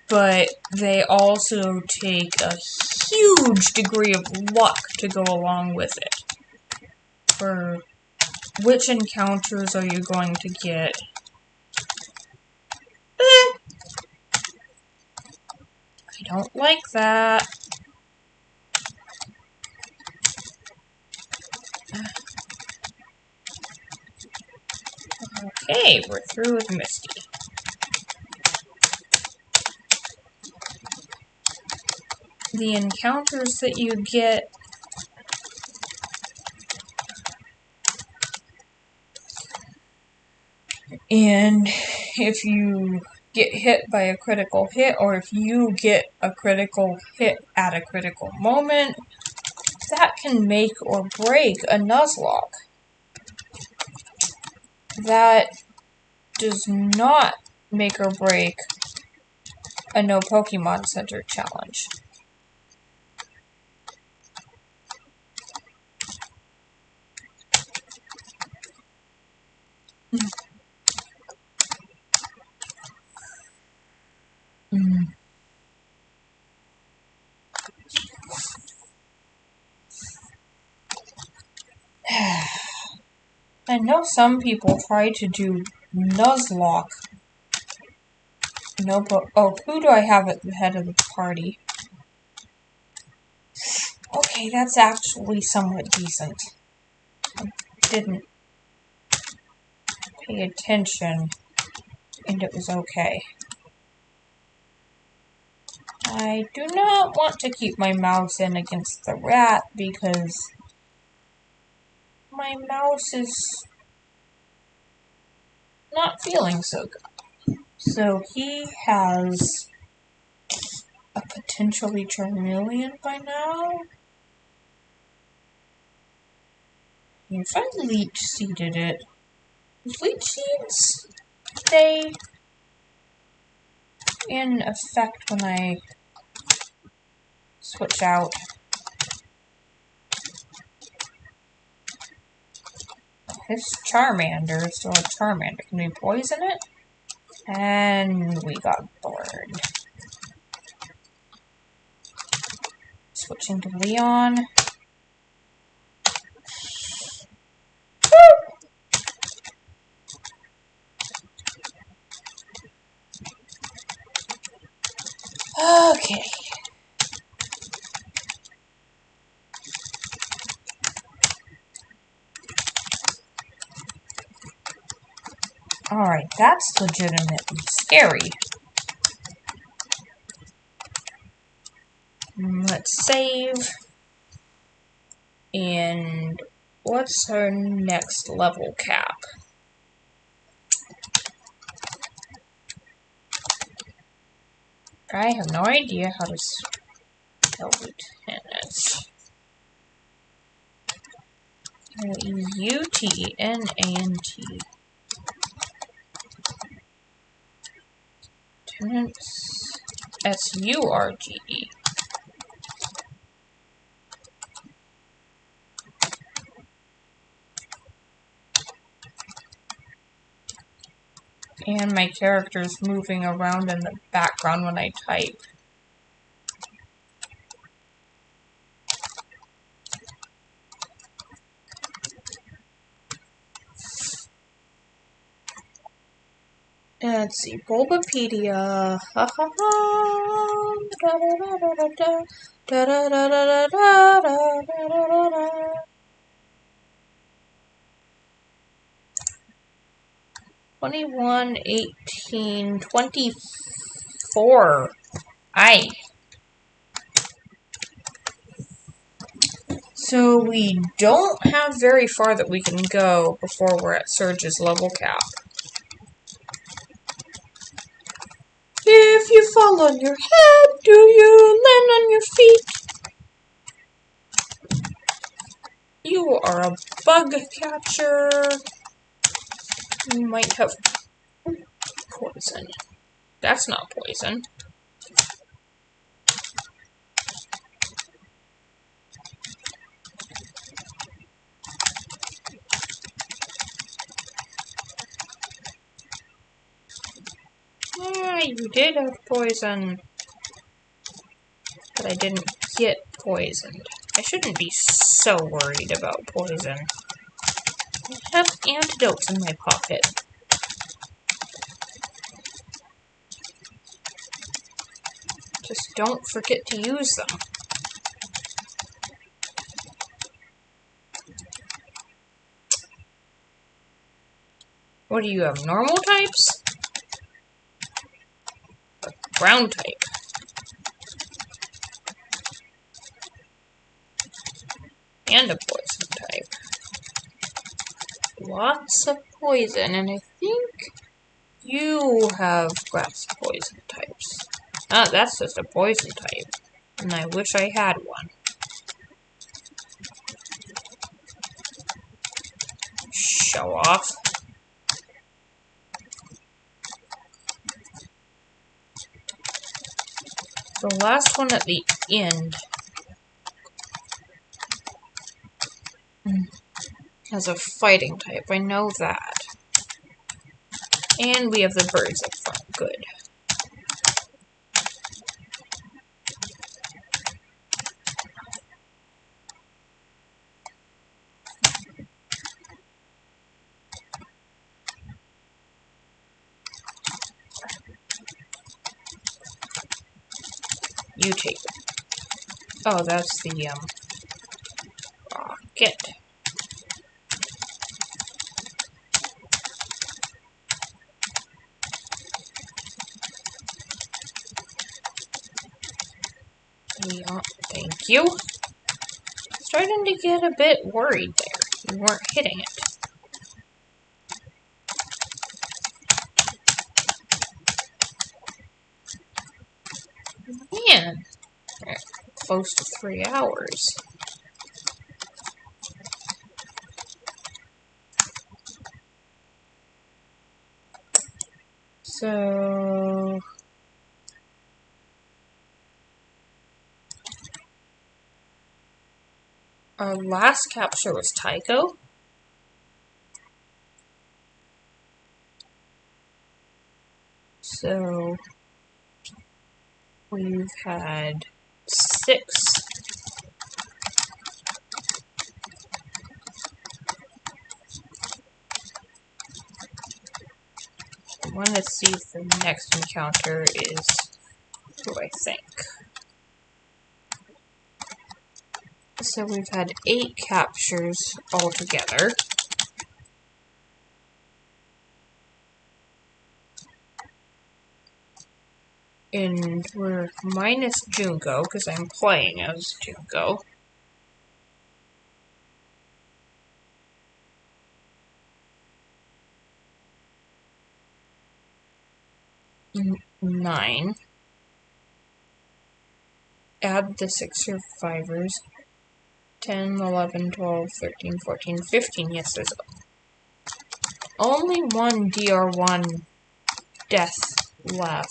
But they also take a huge degree of luck to go along with it. For which encounters are you going to get? I don't like that. Okay, we're through with Misty. The encounters that you get in if you get hit by a critical hit, or if you get a critical hit at a critical moment, that can make or break a Nuzlock. That does not make or break a No Pokemon Center challenge. I know some people try to do Nuzlock. Oh, who do I have at the head of the party? Okay, that's actually somewhat decent. I didn't pay attention, and it was okay. I do not want to keep my mouse in against the rat because my mouse is not feeling so good. So he has a potentially Charmeleon by now. If I leech seeded it, leech seeds stay in effect when I switch out. This Charmander is still a Charmander. Can we poison it? And we got burned. Switching to Leon. Okay. Alright, that's legitimately scary. Let's save. And what's our next level cap? I have no idea how to spell lieutenant. U-T-N-A-N-T. Lieutenant S-U-R-G-E. And my character's moving around in the background when I type. Let's see, Bulbapedia. Ha ha ha. Da da da da da da da da da da da da da. 21, 18, 24. Aye. So we don't have very far that we can go before we're at Surge's level cap. If you fall on your head, do you land on your feet? You are a bug catcher. You might have poison. That's not poison. You did have poison, but I didn't get poisoned. I shouldn't be so worried about poison. I have antidotes in my pocket. Just don't forget to use them. What do you have, normal types? Ground type. And a poison type. Lots of poison, and I think You have grass poison types. Ah, that's just a poison type. And I wish I had one. Show off. The last one at the end has a fighting type. I know that. And we have the birds up front. Good. You take it. Oh, that's the, rocket. Yeah, thank you. Starting to get a bit worried there. You weren't hitting it. Man, we're close to 3 hours. So... our last capture was Tycho. So... we've had 6. I want to see if the next encounter is who I think. So we've had 8 captures altogether. And we're minus Junko, because I'm playing as Junko. Nine. Add the 6 survivors. 10, 11, 12, 13, 14, 15. Yes, there's only one DR1 death left.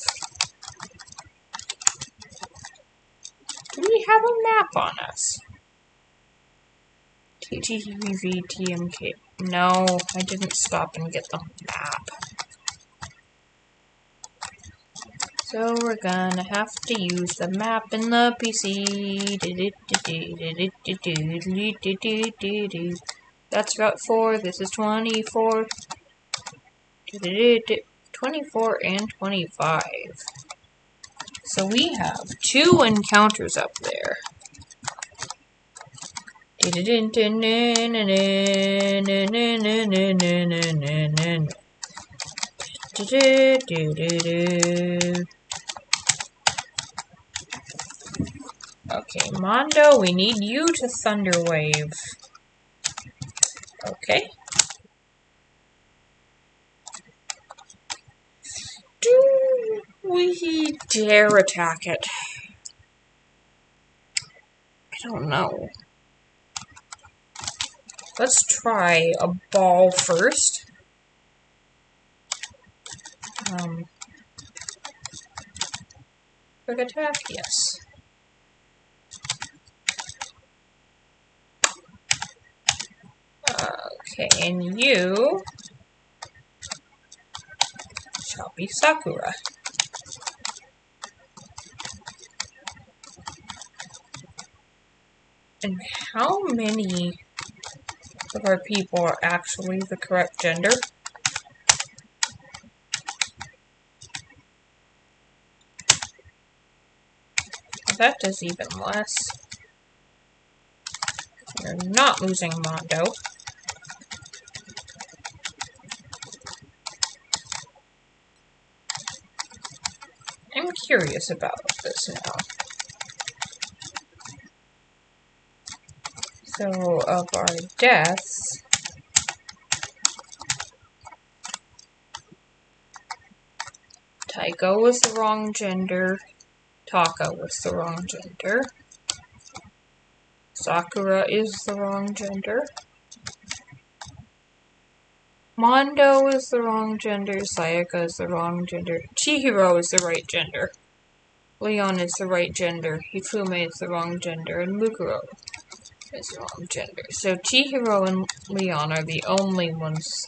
Do we have a map on us? TTV, TMK. No, I didn't stop and get the map. So we're gonna have to use the map in the PC. That's Route 4, this is 24. 24 and 25. So we have 2 encounters up there. Okay, Mondo, we need you to Thunderwave. Okay. Do we dare attack it? I don't know. Let's try a ball first. Quick attack, yes. Okay, and you shall be Sakura. And how many of our people are actually the correct gender? That does even less. We're not losing Mondo. I'm curious about this now. So, of our deaths, Taiko was the wrong gender. Taka was the wrong gender. Sakura is the wrong gender. Mondo is the wrong gender. Sayaka is the wrong gender. Chihiro is the right gender. Leon is the right gender. Hifume is the wrong gender. And Mukuro is the wrong gender. So Chihiro and Leon are the only ones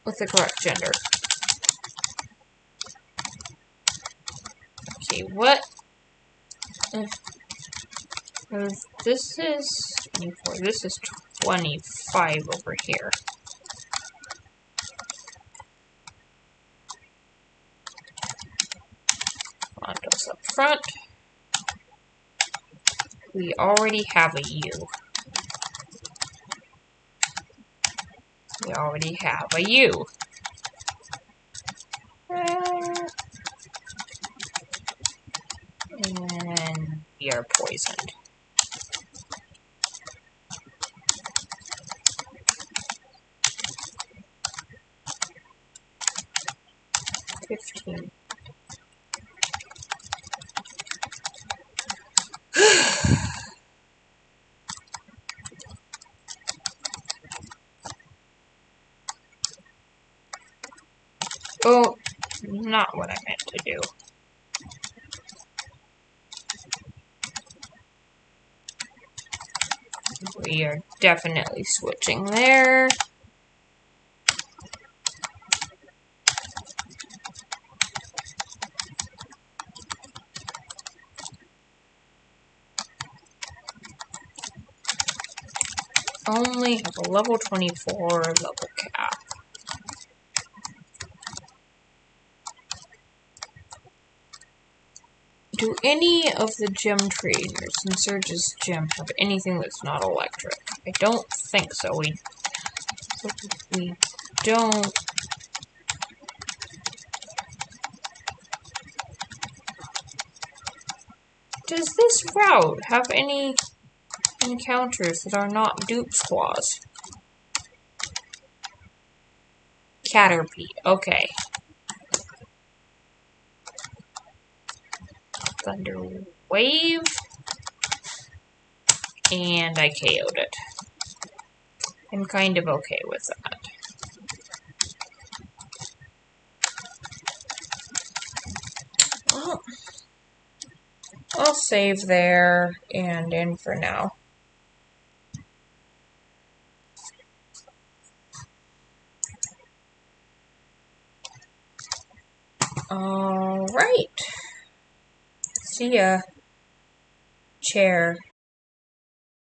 with the correct gender. Okay, what? This is 24. This is 25 over here. Mondo's up front. We already have a U. We already have a U. And we are poisoned. Oh, not what I meant to do. We are definitely switching there. Only have a level 24 level cap. Do any of the gem trainers in Surge's gym have anything that's not electric? I don't think so. We don't. Does this route have any encounters that are not dupe squaws? Caterpie. Okay. Thunder Wave. And I KO'd it. I'm kind of okay with that. Well, I'll save there and in for now. Alright. See ya. Chair.